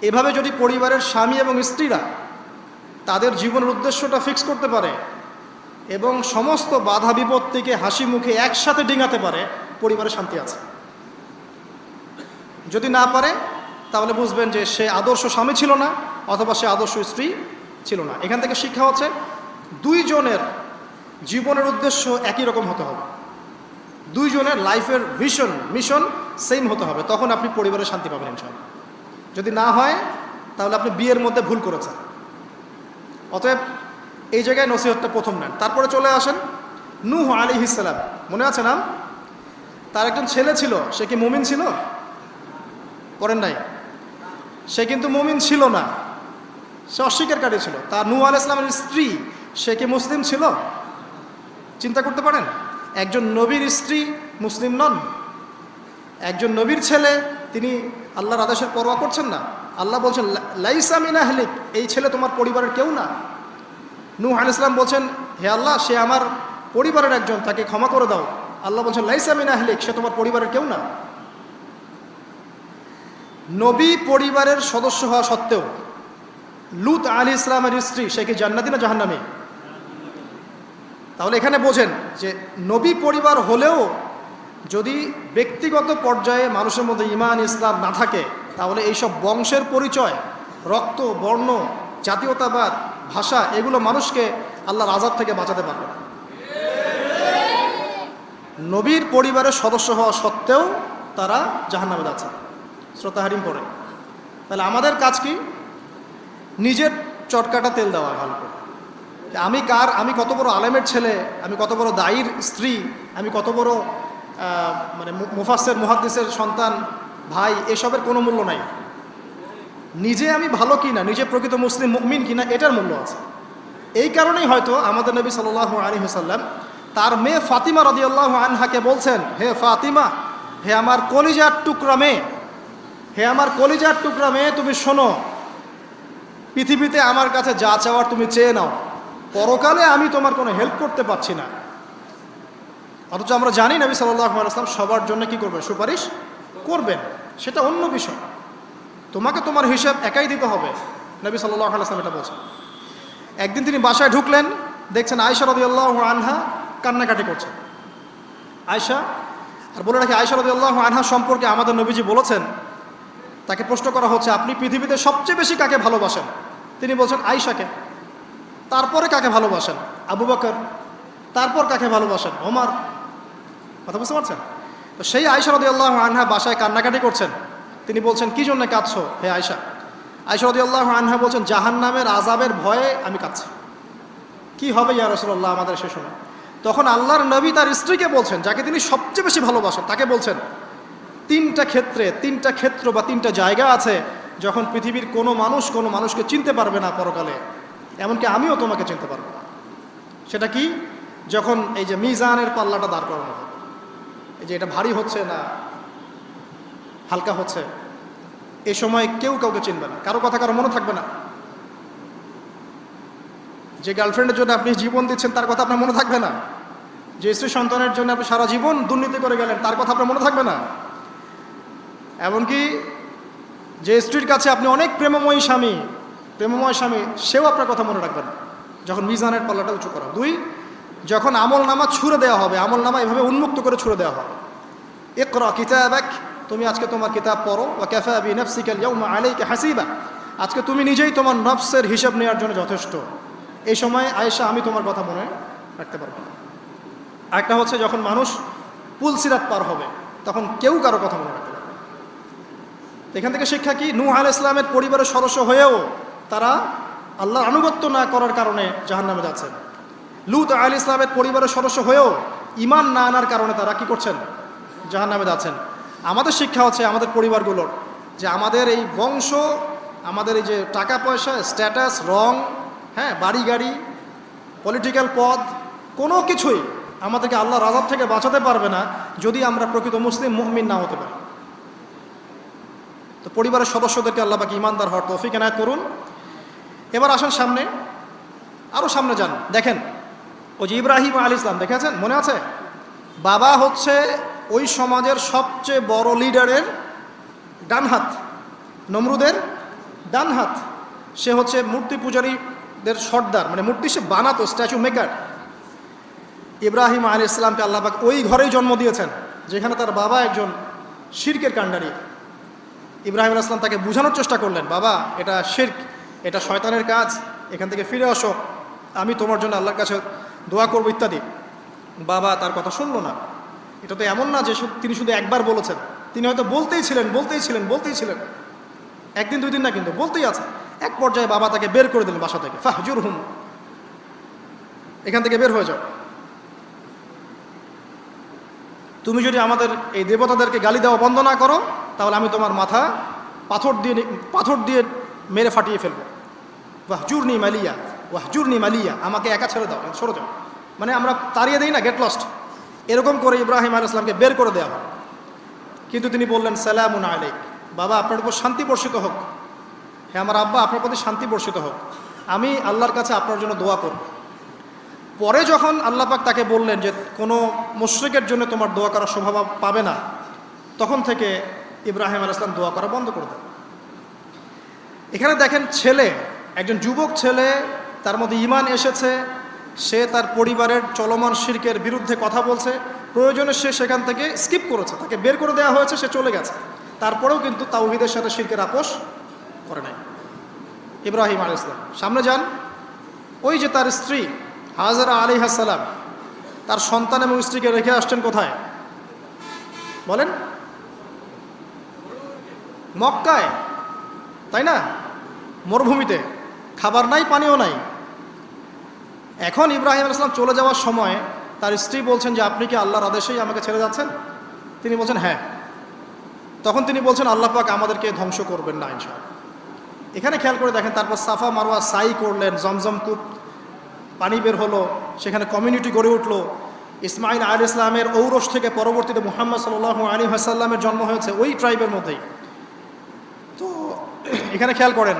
এভাবে যদি পরিবারের স্বামী এবং স্ত্রীরা তাদের জীবনের উদ্দেশ্যটা ফিক্স করতে পারে এবং সমস্ত বাধা বিপত্তিকে হাসি মুখে একসাথে ডিঙাতে পারে, পরিবারে শান্তি আছে। যদি না পারে তাহলে বুঝবেন যে সে আদর্শ স্বামী ছিল না, অথবা সে আদর্শ স্ত্রী ছিল না। এখান থেকে শিক্ষা হচ্ছে দুইজনের জীবনের উদ্দেশ্য একই রকম হতে হবে, দুইজনের লাইফের ভিশন মিশন সেম হতে হবে, তখন আপনি পরিবারে শান্তি পাবেন ইনশাআল্লাহ। যদি না হয় তাহলে আপনি বিয়ের মধ্যে ভুল করেছেন। অতএব এই জায়গায় নসিহতটা প্রথম নেন। তারপরে চলে আসেন নূহ আলাইহিস সালাম, মনে আছে নাম? তার একজন ছেলে ছিল, সে কি মুমিন ছিল? করেন নাই? সে কিন্তু মুমিন ছিল না, সে অস্বীকারী ছিল। তার নূহ আলাইহিস সালামের স্ত্রী, সে কি মুসলিম ছিল? চিন্তা করতে পারেন, একজন নবীর স্ত্রী মুসলিম নন, একজন নবীর ছেলে, তিনি আল্লাহর আদেশের পরোয়া করছেন না। আল্লাহ বলছেন লাইসা মিন আহলিক, এই ছেলে তোমার পরিবারের কেউ না। নূহ আলাইহিস সালাম বলছেন হে আল্লাহ, সে আমার পরিবারের একজন, তাকে ক্ষমা করে দাও। আল্লাহ বলছেন লাইসা মিন আহলিক, সে তোমার পরিবারের কেউ না। নবী পরিবারের সদস্য হওয়া সত্ত্বেও লূত আলাইহিস সালামের স্ত্রী, সে কি জান্নাতি না জাহান্নামী? তাহলে এখানে বোঝেন যে নবী পরিবার হলেও যদি ব্যক্তিগত পর্যায়ে মানুষের মধ্যে ঈমান ইসলাম না থাকে, তাহলে এইসব বংশের পরিচয়, রক্ত, বর্ণ, জাতীয়তাবাদ, ভাষা, এগুলো মানুষকে আল্লাহর আযাব থেকে বাঁচাতে পারবে না। নবীর পরিবারের সদস্য হওয়া সত্ত্বেও তারা জাহান্নামে যাচ্ছে, শ্রোতা হারিম পড়ে। তাহলে আমাদের কাজ কি? নিজের চটকাটা তেল দেওয়া ভালো করে। আমি কত বড় আলেমের ছেলে, আমি কত বড় দায়ীর স্ত্রী, আমি কত বড় মানে মুফাসসির মুহাদ্দিসের সন্তান, ভাই, এসবের কোনো মূল্য নাই। নিজে আমি ভালো কিনা, নিজে প্রকৃত মুসলিম মুমিন কিনা, এটার মূল্য আছে। এই কারণেই হয়তো আমাদের নবী সাল্লাল্লাহু আলাইহি ওয়াসাল্লাম তার মেয়ে ফাতিমা রাদিয়াল্লাহু আনহাকে বলছেন, হে ফাতিমা, হে আমার কলিজার টুকরা মেয়ে, হে আমার কলিজার টুকরা মেয়ে, তুমি শোনো, পৃথিবীতে আমার কাছে যা চাওয়ার তুমি চেয়ে নাও, পরকালে আমি তোমার কোনো হেল্প করতে পারছি না। অথচ আমরা জানি নবী সাল্লাল্লাহু আলাইহি ওয়াসাল্লাম সবার জন্য কি করবেন? সুপারিশ করবেন, সেটা অন্য বিষয়। তোমাকে তোমার হিসাব একাই দিতে হবে, নবী সাল্লাল্লাহু আলাইহি ওয়াসাল্লাম এটা বলছেন। একদিন তিনি বাসায় ঢুকলেন, দেখছেন আয়েশা রাদিয়াল্লাহু আনহা কান্নাকাটি করছেন। আয়েশা, আর বলে রাখি, আয়েশা রাদিয়াল্লাহু আনহা সম্পর্কে আমাদের নবীজি বলেছেন, তাকে প্রশ্ন করা হচ্ছে, আপনি পৃথিবীতে সবচেয়ে বেশি কাকে ভালোবাসেন? তিনি বলছেন আয়েশাকে। তারপরে কাকে ভালোবাসেন? আবু বকর। তারপর কাকে ভালোবাসেন? ওমর। কথা বুঝতে পারছেন? তো সেই আয়েশা রাদিয়াল্লাহু আনহা বাসায় কান্নাকাটি করছেন। তিনি বলছেন, কি জন্য কাঁদছো হে আয়েশা? আয়েশা রাদিয়াল্লাহু আনহা বলছেন, জাহান্নামের আযাবের ভয়ে আমি কাঁদছি। কি হবে ইয়া রাসূলুল্লাহ আমাদের সে সময়? তখন আল্লাহর নবী তার স্ত্রীকে বলছেন, যাকে তিনি সবচেয়ে বেশি ভালোবাসেন, তাকে বলছেন, তিনটা ক্ষেত্র বা তিনটা জায়গা আছে যখন পৃথিবীর কোনো মানুষকে চিনতে পারবে না পরকালে, এমনকি আমিও তোমাকে চিনতে পারবো না। সেটা কি? যখন এই যে মিজানের পাল্লাটা দাঁড় করানো হবে, এই যে এটা ভারী হচ্ছে না হালকা হচ্ছে, এ সময় কেউ কাউকে চিনবে না, কারো কথা কারো মনে থাকবে না। যে গার্লফ্রেন্ডের জন্য আপনি জীবন দিচ্ছেন তার কথা আপনার মনে থাকবে না। যে স্ত্রী সন্তানের জন্য আপনি সারা জীবন দুর্নীতি করে গেলেন তার কথা আপনার মনে থাকবে না। এমনকি যে স্ত্রীর কাছে আপনি অনেক প্রেমময় স্বামী, সেও আপনার কথা মনে রাখবে না যখন মিজানের পাল্লাটা উঁচু করা। দুই, যখন আমল নামা ছুঁড়ে দেওয়া হবে, আমল নামা এভাবে উন্মুক্ত করে ছুঁড়ে দেওয়া হবে, ইকরা কিতাবাক, তুমি আজকে তোমার কিতাব পড়ো, ওয়া কাফা বিনাফসিকা আল-ইয়াওমা আলাইকা হাসিবা, আজকে তুমি নিজেই তোমার নফসের হিসাব নেওয়ার জন্য যথেষ্ট। এই সময় আয়েশা, আমি তোমার কথা মনে রাখতে পারবো না। আরেকটা হচ্ছে যখন মানুষ পুলসিরাত পার হবে, তখন কেউ কারো কথা মনে রাখতে পারবে না। এখান থেকে শিক্ষা কি? নূহ আলাইহিস সালামের পরিবারের সদস্য হয়েও তারা আল্লাহর আনুগত্য না করার কারণে জাহান্নামে যাচ্ছেন। লূত আলাইহিস সালামের পরিবারের সদস্য হয়েও ঈমান না আনার কারণে তারা কি করছেন? জাহান্নামে যাচ্ছেন। আমাদের শিক্ষা হচ্ছে আমাদের পরিবারগুলোর, যে আমাদের এই বংশ, আমাদের এই যে টাকা পয়সা, স্ট্যাটাস, রং, হ্যাঁ, বাড়ি গাড়ি, পলিটিক্যাল পদ, কোনো কিছুই আমাদেরকে আল্লাহর আযাব থেকে বাঁচাতে পারবে না যদি আমরা প্রকৃত মুসলিম মুমিন না হতে পারি। তো পরিবারের সদস্যদেরকে আল্লাহ পাক ঈমানদার হওয়ার তৌফিক এনায়েত করুন। এবার আসেন সামনে, আরও সামনে যান। দেখেন ওই যে ইব্রাহিম আলাইহিস সালাম, দেখেছেন? মনে আছে? বাবা হচ্ছে ওই সমাজের সবচেয়ে বড় লিডারের ডান হাত, নমরুদের ডান হাত। সে হচ্ছে মূর্তি পূজারীদের সর্দার, মানে মূর্তি সে বানাতো, স্ট্যাচু মেকার। ইব্রাহিম আলাইহিস সালামকে আল্লাহ পাক ওই ঘরেই জন্ম দিয়েছেন যেখানে তার বাবা একজন শিরকের কাণ্ডারি। ইব্রাহিম আলাইহিস সালাম তাকে বোঝানোর চেষ্টা করলেন, বাবা এটা শিরক, এটা শয়তানের কাজ, এখান থেকে ফিরে আসো, আমি তোমার জন্য আল্লাহর কাছে দোয়া করবো ইত্যাদি। বাবা তার কথা শুনলো না। এটা তো এমন না যে তিনি শুধু একবার বলেছেন, তিনি হয়তো বলতেই ছিলেন, একদিন দুই দিন না, কিন্তু বলতেই আছে। এক পর্যায়ে বাবা তাকে বের করে দিলেন বাসা থেকে, ফাহজুরহুম, এখান থেকে বের হয়ে যাও। তুমি যদি আমাদের এই দেবতাদেরকে গালি দেওয়া বন্ধ না করো, তাহলে আমি তোমার মাথা পাথর দিয়ে মেরে ফাটিয়ে ফেলবো। ওয়াহজুরনি মালিয়া, আমাকে একা ছেড়ে দাও, সরে যাও, মানে আমরা তাড়িয়ে দিই না, গেট লস্ট, এরকম করে ইব্রাহিম আলাইহিস সালামকে বের করে দেওয়া হয়। কিন্তু তিনি বললেন, সালামুন আলাইক, বাবা আপনার উপর শান্তি বর্ষিত হোক, হ্যাঁ আমার আব্বা আপনার প্রতি শান্তি বর্ষিত হোক, আমি আল্লাহর কাছে আপনার জন্য দোয়া করব। পরে যখন আল্লাহ পাক তাকে বললেন যে কোনো মুশরিকের জন্য তোমার দোয়া করার স্বভাব পাবে না, তখন থেকে ইব্রাহিম আলাইহিস সালাম দোয়া করা বন্ধ করে দেন। এখানে দেখেন, ছেলে, একজন যুবক ছেলে, তার মধ্যে ঈমান এসেছে, সে তার পরিবারের চলমান শিরকের বিরুদ্ধে কথা বলছে, প্রয়োজনে সে সেখান থেকে স্কিপ করেছে, তাকে বের করে দেওয়া হয়েছে, সে চলে গেছে, তারপরেও কিন্তু তাওহীদের সাথে শিরকের আপোষ করে নাই। ইব্রাহিম আলাইহিস সালাম সামনে যান, ওই যে তার স্ত্রী হাজেরা আলাইহিস সালাম তার সন্তান এবং স্ত্রীকে রেখে আসছেন কোথায় বলেন? মক্কায়, তাই না? মরুভূমিতে, খাবার নাই, পানিও নাই। এখন ইব্রাহিম আলাইহিস সালাম চলে যাওয়ার সময় তার স্ত্রী বলছেন যে আপনি কি আল্লাহর আদেশেই আমাকে ছেড়ে যাচ্ছেন? তিনি বলছেন হ্যাঁ। তখন তিনি বলছেন আল্লাহ পাক আমাদেরকে ধ্বংস করবেন না ইনশাআল্লাহ। এখানে খেয়াল করে দেখেন, তারপর সাফা মারওয়া সাই করলেন, জমজম কূপ পানি বের হলো, সেখানে কমিউনিটি গড়ে উঠলো। ইসমাইল আলাইহিস সালামের ঔরস থেকে পরবর্তীতে মুহাম্মদ সাল্লাল্লাহু আলাইহি ওয়াসাল্লামের জন্ম হয়েছে ওই ট্রাইবের মধ্যেই। তো এখানে খেয়াল করেন,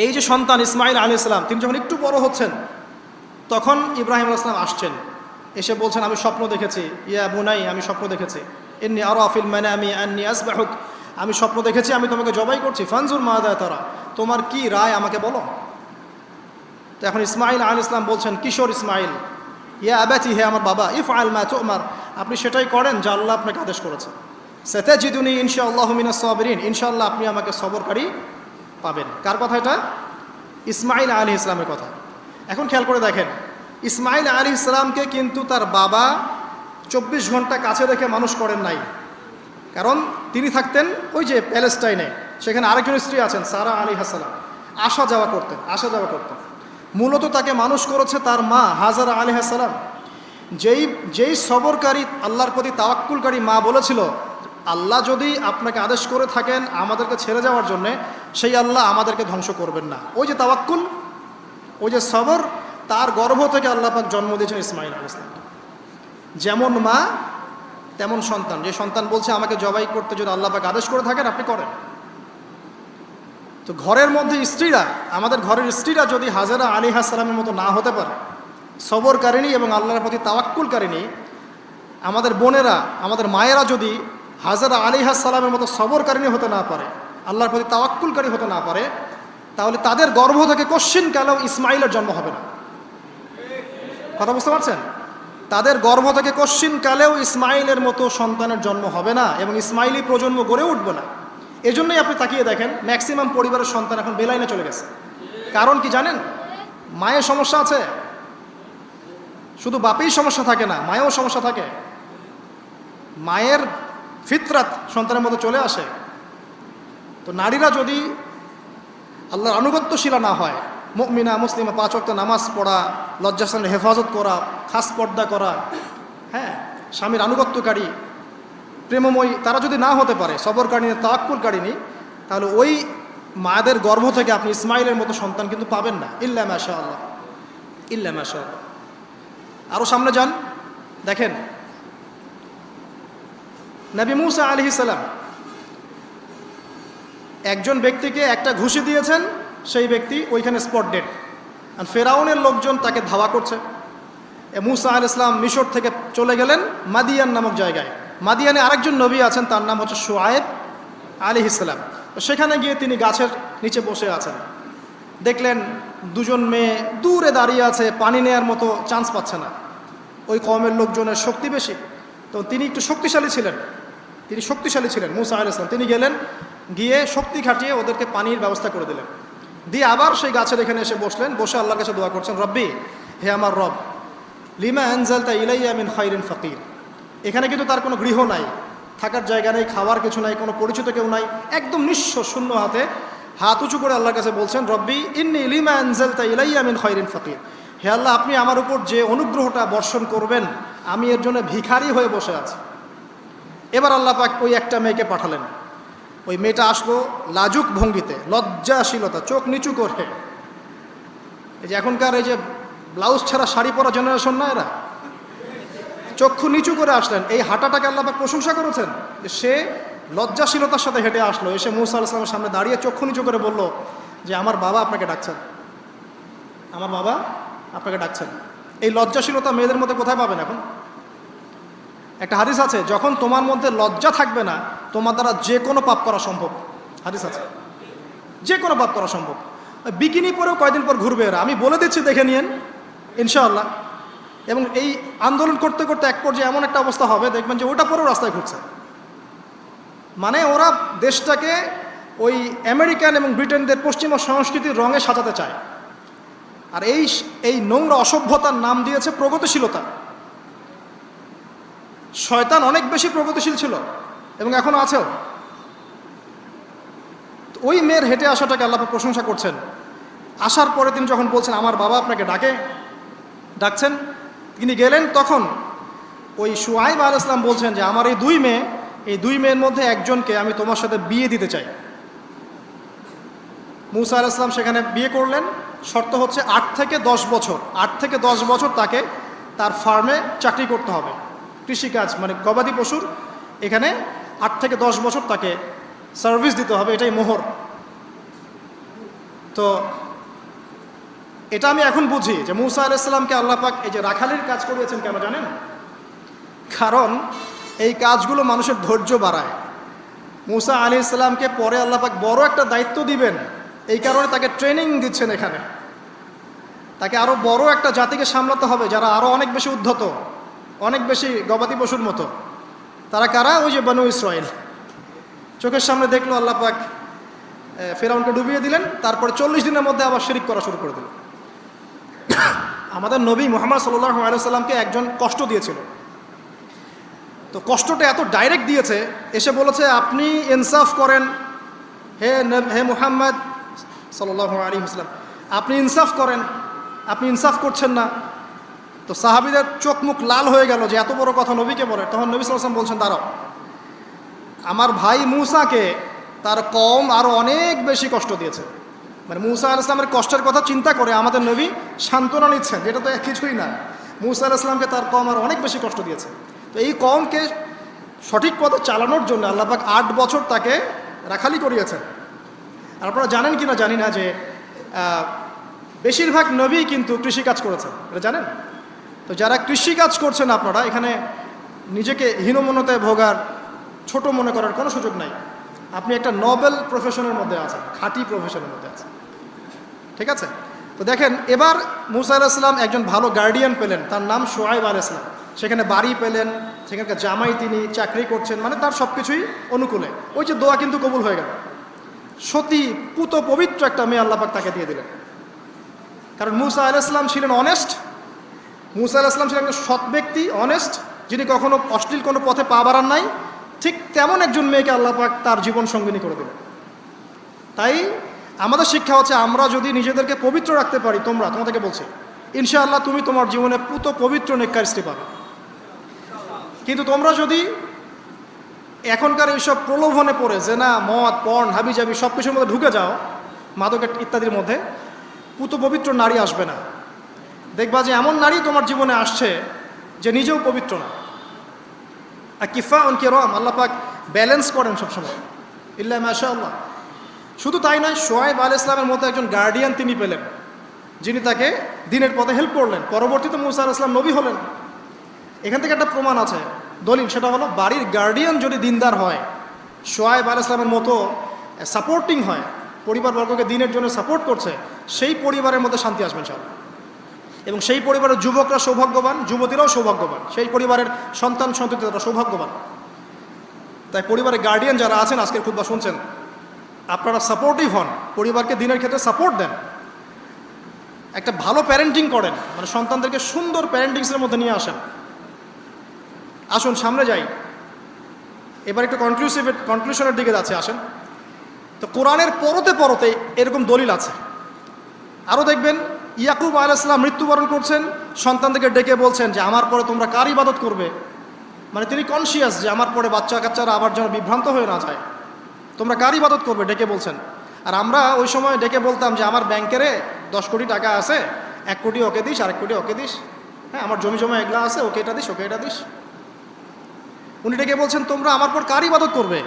এই যে সন্তান ইসমাইল আলাইহিস সালাম তিনি যখন একটু বড় হচ্ছেন তখন ইব্রাহিম আলাইহিস সালাম আসছেন, এসে বলছেন আমি স্বপ্ন দেখেছি, ইয়া বুনাই আমি স্বপ্ন দেখেছি, ইন্নী আরা ফিল মানামি আন্নী আসবাহুক, আমি স্বপ্ন দেখেছি আমি তোমাকে জবাই করছি, ফানজুর মাযা তারা, তোমার কি রায় আমাকে বলো। তো এখন ইসমাইল আলাইহিস সালাম বলছেন, কিশোর ইসমাইল, ইয়া আবাতি, হে আমার বাবা, ইফআল মা তুমার, আপনি সেটাই করেন যা আল্লাহ আপনাকে আদেশ করেছে। সাতাজিদুনি ইনশাআল্লাহু মিনাস সাবিরিন, ইনশাআল্লাহ আপনি আমাকে সবরকারী পাবেন। কার কথা এটা? ইসমাইল আলাইহিস সালামের কথা। এখন খেয়াল করে দেখেন, ইসমাইল আলাইহিস সালামকে কিন্তু তার বাবা 24 ঘন্টা কাছে রেখে মানুষ করেন নাই, কারণ তিনি থাকতেন ওই যে প্যালেস্টাইনে, সেখানে আরেকজন স্ত্রী আছেন সারা আলাইহিস সালাম, আসা যাওয়া করতেন। মূলত তাকে মানুষ করেছে তার মা হাজারা আলাইহিস সালাম, যেই সবরকারী আল্লাহর প্রতি তাওয়াক্কুলকারী মা বলেছিল আল্লাহ যদি আপনাকে আদেশ করে থাকেন আমাদেরকে ছেড়ে যাওয়ার জন্য, সেই আল্লাহ আমাদেরকে ধ্বংস করবেন না। ওই যে তাওয়াক্কুল, ওই যে সবর, তার গর্ভ থেকে আল্লাহ পাক জন্ম দিয়েছেন ইসমাইল আলাইহিস সালাম। যেমন মা তেমন সন্তান, যে সন্তান বলছে আমাকে জবাই করতে যদি আল্লাহ পাক আদেশ করে থাকেন আপনি করেন। তো ঘরের মধ্যে স্ত্রীরা, আমাদের ঘরের স্ত্রীরা যদি হাজেরা আলাইহিস সালামের মতো না হতে পারে, সবরকারিণী এবং আল্লাহর প্রতি তাওয়াক্কুলকারিণী, আমাদের বোনেরা, আমাদের মায়েরা যদি হাজেরা আলাইহিস সালামের মতো সবরকারিণী হতে না পারে, আল্লাহর প্রতি তাওয়াক্কুলকারী হতে না পারে, তাহলে তাদের গর্ভ থেকে কশ্চিনকালেও ইসমাইলের জন্ম হবে না। কথা বুঝতে পারছেন? তাদের গর্ভ থেকে কশ্চিনকালেও ইসমাইলের মতো সন্তানের জন্ম হবে না এবং ইসমাইলি প্রজন্ম গড়ে উঠবে না। এজন্যই আপনি তাকিয়ে দেখেন ম্যাক্সিমাম পরিবারের সন্তান এখন বেলাইনে চলে গেছে। কারণ কি জানেন? মায়ের সমস্যা আছে, শুধু বাপেই সমস্যা থাকে না, মায়েও সমস্যা থাকে। মায়ের ফিতরাত সন্তানের মতো চলে আসে। তো নারীরা যদি আল্লাহর আনুগত্যশীলা না হয়, মুমিনা মুসলিমা, 5 ওয়াক্ত নামাজ পড়া, লজ্জাস্থানের হেফাজত করা, খাস পর্দা করা, হ্যাঁ, স্বামীর আনুগত্যকারী, প্রেমময়ী, তারা যদি না হতে পারে, সবরকারিণী, তাওয়াক্কুলকারিণী, তাহলে ওই মায়েদের গর্ভ থেকে আপনি ইসমাইলের মতো সন্তান কিন্তু পাবেন না। ইল্লা মাশাআল্লাহ, ইল্লা মাশাআল্লাহ। আরও সামনে যান, দেখেন নবী মুসা আলাইহিস সালাম একজন ব্যক্তিকে একটা ঘুষি দিয়েছেন, সেই ব্যক্তি ওইখানে স্পট ডেড। আর ফেরাউনের লোকজন তাকে ধাওয়া করছে। মুসা আলাইহিস সালাম মিশর থেকে চলে গেলেন মাদিয়ান নামক জায়গায়। মাদিয়ানে আরেকজন নবী আছেন, তার নাম হচ্ছে শুআয়ব আলাইহিস সালাম। সেখানে গিয়ে তিনি গাছের নিচে বসে আছেন, দেখলেন দুজন মেয়ে দূরে দাঁড়িয়ে আছে, পানি নেয়ার মতো চান্স পাচ্ছে না। ওই কওমের লোকজনের শক্তি বেশি, তো তিনি একটু শক্তিশালী ছিলেন মুসা আলাইহিস সালাম। তিনি গেলেন, গিয়ে শক্তি খাটিয়ে ওদেরকে পানির ব্যবস্থা করে দিলেন, দিয়ে আবার সেই গাছের এখানে এসে বসলেন, বসে আল্লাহর কাছে দোয়া করছেন, রব্বি, হে আমার রব, লিমা আনজালতা ইলাইয়া মিন খাইরিন ফাকির। এখানে কিন্তু তার কোনো গৃহ নাই, থাকার জায়গা নেই, খাওয়ার কিছু নাই, কোনো পরিচিত কেউ নাই, একদম নিঃস্ব শূন্য হাতে হাত উঁচু করে আল্লাহর কাছে বলছেন, রব্বি ইন্নী লিমা আনজালতা ইলাইয়া মিন খাইরিন ফাকির। হে আল্লাহ, আপনি আমার উপর যে অনুগ্রহটা বর্ষণ করবেন আমি এর জন্য ভিখারি হয়ে বসে আছি। এবার আল্লাহ পাক ওই একটা মেয়েকে পাঠালেন। ওই মেয়েটা আসলো লাজুক ভঙ্গিতে, লজ্জাশীলতা, চোখ নিচু করে। এই যে এখনকার এই যে ব্লাউজ ছাড়া শাড়ি পরা জেনারেশন না, এরা চক্ষু নিচু করে আসলেন। এই হাঁটাটাকে আল্লাহ পাক প্রশংসা করেছেন যে সে লজ্জাশীলতার সাথে হেঁটে আসলো, এসে মুসা আলাইহিস সালামের সামনে দাঁড়িয়ে চক্ষু নিচু করে বলল যে আমার বাবা আপনাকে ডাকছেন, আমার বাবা আপনাকে ডাকছেন। এই লজ্জাশীলতা মেয়েদের মধ্যে কোথায় পাবেন এখন? একটা হাদিস আছে, যখন তোমার মধ্যে লজ্জা থাকবে না তোমার দ্বারা যে কোনো পাপ করা সম্ভব। হাদিস আছে, যে কোনো পাপ করা সম্ভব। বিকিনি পরেও কয়দিন পর ঘুরবে এরা, আমি বলে দিচ্ছি দেখে নিয়েন, ইনশাআল্লাহ। এবং এই আন্দোলন করতে করতে এক পর্যায়ে এমন একটা অবস্থা হবে, দেখবেন যে ওটা পরেও রাস্তায় ঘুরছে। মানে ওরা দেশটাকে ওই আমেরিকান এবং ব্রিটেনদের পশ্চিমা সংস্কৃতির রঙে সাজাতে চায়। আর এই নোংরা অসভ্যতার নাম দিয়েছে প্রগতিশীলতা। শয়তান অনেক বেশি প্রগতিশীল ছিল এবং এখনো আছেও। ওই মেয়ের হেঁটে আসাটাকে আল্লাহ প্রশংসা করছেন। আসার পরে তিনি যখন বলছেন আমার বাবা আপনাকে ডাকছেন, তিনি গেলেন, তখন ওই শুআইব আলাইহিস সালাম বলছেন যে আমার এই দুই মেয়ের মধ্যে একজনকে আমি তোমার সাথে বিয়ে দিতে চাই। মূসা আলাইহিস সালাম সেখানে বিয়ে করলেন। শর্ত হচ্ছে 8 থেকে 10 বছর তাকে তার ফার্মে চাকরি করতে হবে, কৃষিকাজ মানে গবাদি পশুর এখানে 8 থেকে 10 বছর তাকে সার্ভিস দিতে হবে, এটাই মোহর। তো এটা আমি এখন বুঝি যে মূসা আলাইহিস সালামকে আল্লাহ পাক এই যে রাখালির কাজ করিয়েছেন কেন জানেন? কারণ এই কাজগুলো মানুষের ধৈর্য বাড়ায়। মূসা আলাইহিস সালামকে পরে আল্লাহ পাক বড় একটা দায়িত্ব দিবেন, এই কারণে তাকে ট্রেনিং দিচ্ছেন এখানে। তাকে আরও বড় একটা জাতিকে সামলাতে হবে যারা আরও অনেক বেশি উদ্ধত, অনেক বেশি গবাদি পশুর মতো। তারা কারা? ওই যে বনু ইসরাইল। চোখের সামনে দেখলো আল্লাহ পাক ফেরাউনকে ডুবিয়ে দিলেন, তারপরে 40 দিনের মধ্যে আবার শিরিক করা শুরু করে দিল। আমাদের নবী মুহাম্মদ সাল্লাল্লাহু আলাইহি সাল্লামকে একজন কষ্ট দিয়েছিল। তো কষ্টটা এত ডাইরেক্ট দিয়েছে, এসে বলেছে আপনি ইনসাফ করেন, হে মুহাম্মদ সাল্লাল্লাহু আলাইহি ওয়াসাল্লাম, আপনি ইনসাফ করেন, আপনি ইনসাফ করছেন না। তো সাহাবীদের চোখ মুখ লাল হয়ে গেল যে এত বড় কথা নবীকে বলে। তখন নবী সাল্লাল্লাহু আলাইহি ওয়াসাল্লাম বলছেন দাঁড়াও, আমার ভাই মূসাকে তার কওম আরও অনেক বেশি কষ্ট দিয়েছে। মানে মূসা আলাইহিস সালামের কষ্টের কথা চিন্তা করে আমাদের নবী সান্ত্বনা নিচ্ছেন, যেটা তো কিছুই না। মূসা আলাইহিস সালামকে তার কওম আরও অনেক বেশি কষ্ট দিয়েছে। তো এই কওমকে সঠিক পথে চালানোর জন্য আল্লাহ পাক 8 বছর তাকে রাখালি করিয়েছেন। আর আপনারা জানেন কি না জানি না যে বেশিরভাগ নবী কিন্তু কৃষিকাজ করেছেন, এটা জানেন? তো যারা কৃষিকাজ করছেন আপনারা এখানে নিজেকে হীনমন্যতায় ভোগার, ছোট মনে করার কোনো সুযোগ নাই। আপনি একটা নোবেল প্রফেশনের মধ্যে আছেন, খাঁটি প্রফেশনের মধ্যে আছেন, ঠিক আছে? তো দেখেন, এবার মূসা আলাইহিস সালাম একজন ভালো গার্ডিয়ান পেলেন, তার নাম শুআইব আলাইহিস সালাম। সেখানে বাড়ি পেলেন, সেখানকার জামাই, তিনি চাকরি করছেন, মানে তার সব কিছুই অনুকূলে। ওই যে দোয়া কিন্তু কবুল হয়ে গেল। সতী পুত পবিত্র একটা মেয়ে আল্লাহ পাক তাকে দিয়ে দিলেন। কারণ মূসা আলাইহিস সালাম ছিলেন অনেস্ট। মূসা আলাইহিস সালাম ছিলেন একটা সৎ ব্যক্তি, অনেস্ট, যিনি কখনো অশ্লীল কোনো পথে পা বাড়ান নাই। ঠিক তেমন একজন মেয়েকে আল্লাহ পাক তার জীবন সঙ্গিনী করে দিলেন। তাই আমাদের শিক্ষা হচ্ছে, আমরা যদি নিজেদেরকে পবিত্র রাখতে পারি, তোমাদেরকে বলছি, ইনশাআল্লাহ তুমি তোমার জীবনে পুত পবিত্র নেককার স্ত্রী পাবে। কিন্তু তোমরা যদি এখনকার এইসব প্রলোভনে পড়ে জেনা, মদ, পর্ন, হাবিজাবি সব কিছুর মধ্যে ঢুকে যাও, মাদক ইত্যাদির মধ্যে, পুত পবিত্র নারী আসবে না। দেখবা যে এমন নারী তোমার জীবনে আসছে যে নিজেও পবিত্র না। আর কিফা কিরম আল্লাহ পাক ব্যালেন্স করেন সবসময়, ইল্লা মাশাআল্লাহ। শুধু তাই নয়, শুআইব আলাইহিস সালামের মতো একজন গার্ডিয়ান তিনি পেলেন, যিনি তাকে দিনের পথে হেল্প করলেন। পরবর্তীতে মূসা আলাইহিস সালাম নবী হলেন। এখান থেকে একটা প্রমাণ আছে, দলিল, সেটা হলো বাড়ির গার্ডিয়ান যদি দিনদার হয়, শুআইব আলাইহিস সালামের মতো সাপোর্টিং হয়, পরিবারবর্গকে দিনের জন্য সাপোর্ট করছে, সেই পরিবারের মধ্যে শান্তি আসবে ইনশাআল্লাহ। এবং সেই পরিবারের যুবকরা সৌভাগ্যবান, যুবতীরাও সৌভাগ্যবান, সেই পরিবারের সন্তান সন্ততি তারা সৌভাগ্যবান। তাই পরিবারের গার্ডিয়ান যারা আছেন, আজকের খুতবা শুনছেন, আপনারা সাপোর্টিভ হন, পরিবারকে দিনের ক্ষেত্রে সাপোর্ট দেন, একটা ভালো প্যারেন্টিং করেন, মানে সন্তানদেরকে সুন্দর প্যারেন্টিংসের মধ্যে নিয়ে আসেন। আসুন সামনে যাই, এবার একটু কনক্লুশনের দিকে যাচ্ছে, আসেন। তো কোরআনের পরতে এরকম দলিল আছে। আরও দেখবেন, ইয়াকুব আলাইহিস সালাম মৃত্যুবরণ করছেন, সন্তানদেরকে ডেকে বলছেন যে আমার পরে তোমরা কার ইবাদত করবে। মানে তিনি কনসিয়াস যে আমার পরে বাচ্চা কাচ্চারা আবার যেন বিভ্রান্ত হয়ে না যায়, তোমরা কার ইবাদত করবে, ডেকে বলছেন। আর আমরা ওই সময় ডেকে বলতাম যে আমার ব্যাংকেরে 10 কোটি টাকা আছে, 1 কোটি ওকে দিস, 1 কোটি ওকে দিস, হ্যাঁ আমার জমি জমা এগুলা আছে, ওকে এটা দিস, ওকে এটা দিস। উনি ডেকে বলছেন তোমরা আমার পর কার ইবাদত করবে।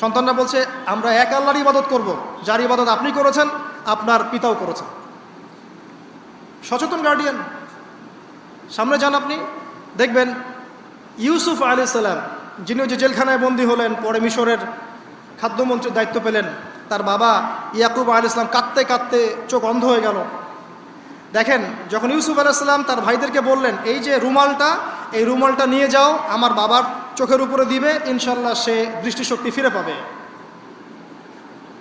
সন্তানরা বলছে আমরা এক আল্লাহর ইবাদত করব, যার ইবাদত আপনি করেছেন, আপনার পিতাও করেছেন। সচেতন গার্ডিয়ান। সামনে যান, আপনি দেখবেন ইউসুফ আলাইহিস সালাম, যিনি ওই যে জেলখানায় বন্দী হলেন, পরে মিশরের খাদ্যমন্ত্রীর দায়িত্ব পেলেন, তার বাবা ইয়াকুব আলাইহিস সালাম কাঁদতে কাঁদতে চোখ অন্ধ হয়ে গেল। দেখেন, যখন ইউসুফ আলাইহিস সালাম তার ভাইদেরকে বললেন এই যে এই রুমালটা নিয়ে যাও আমার বাবার চোখের উপরে দিবে, ইনশাল্লাহ সে দৃষ্টিশক্তি ফিরে পাবে।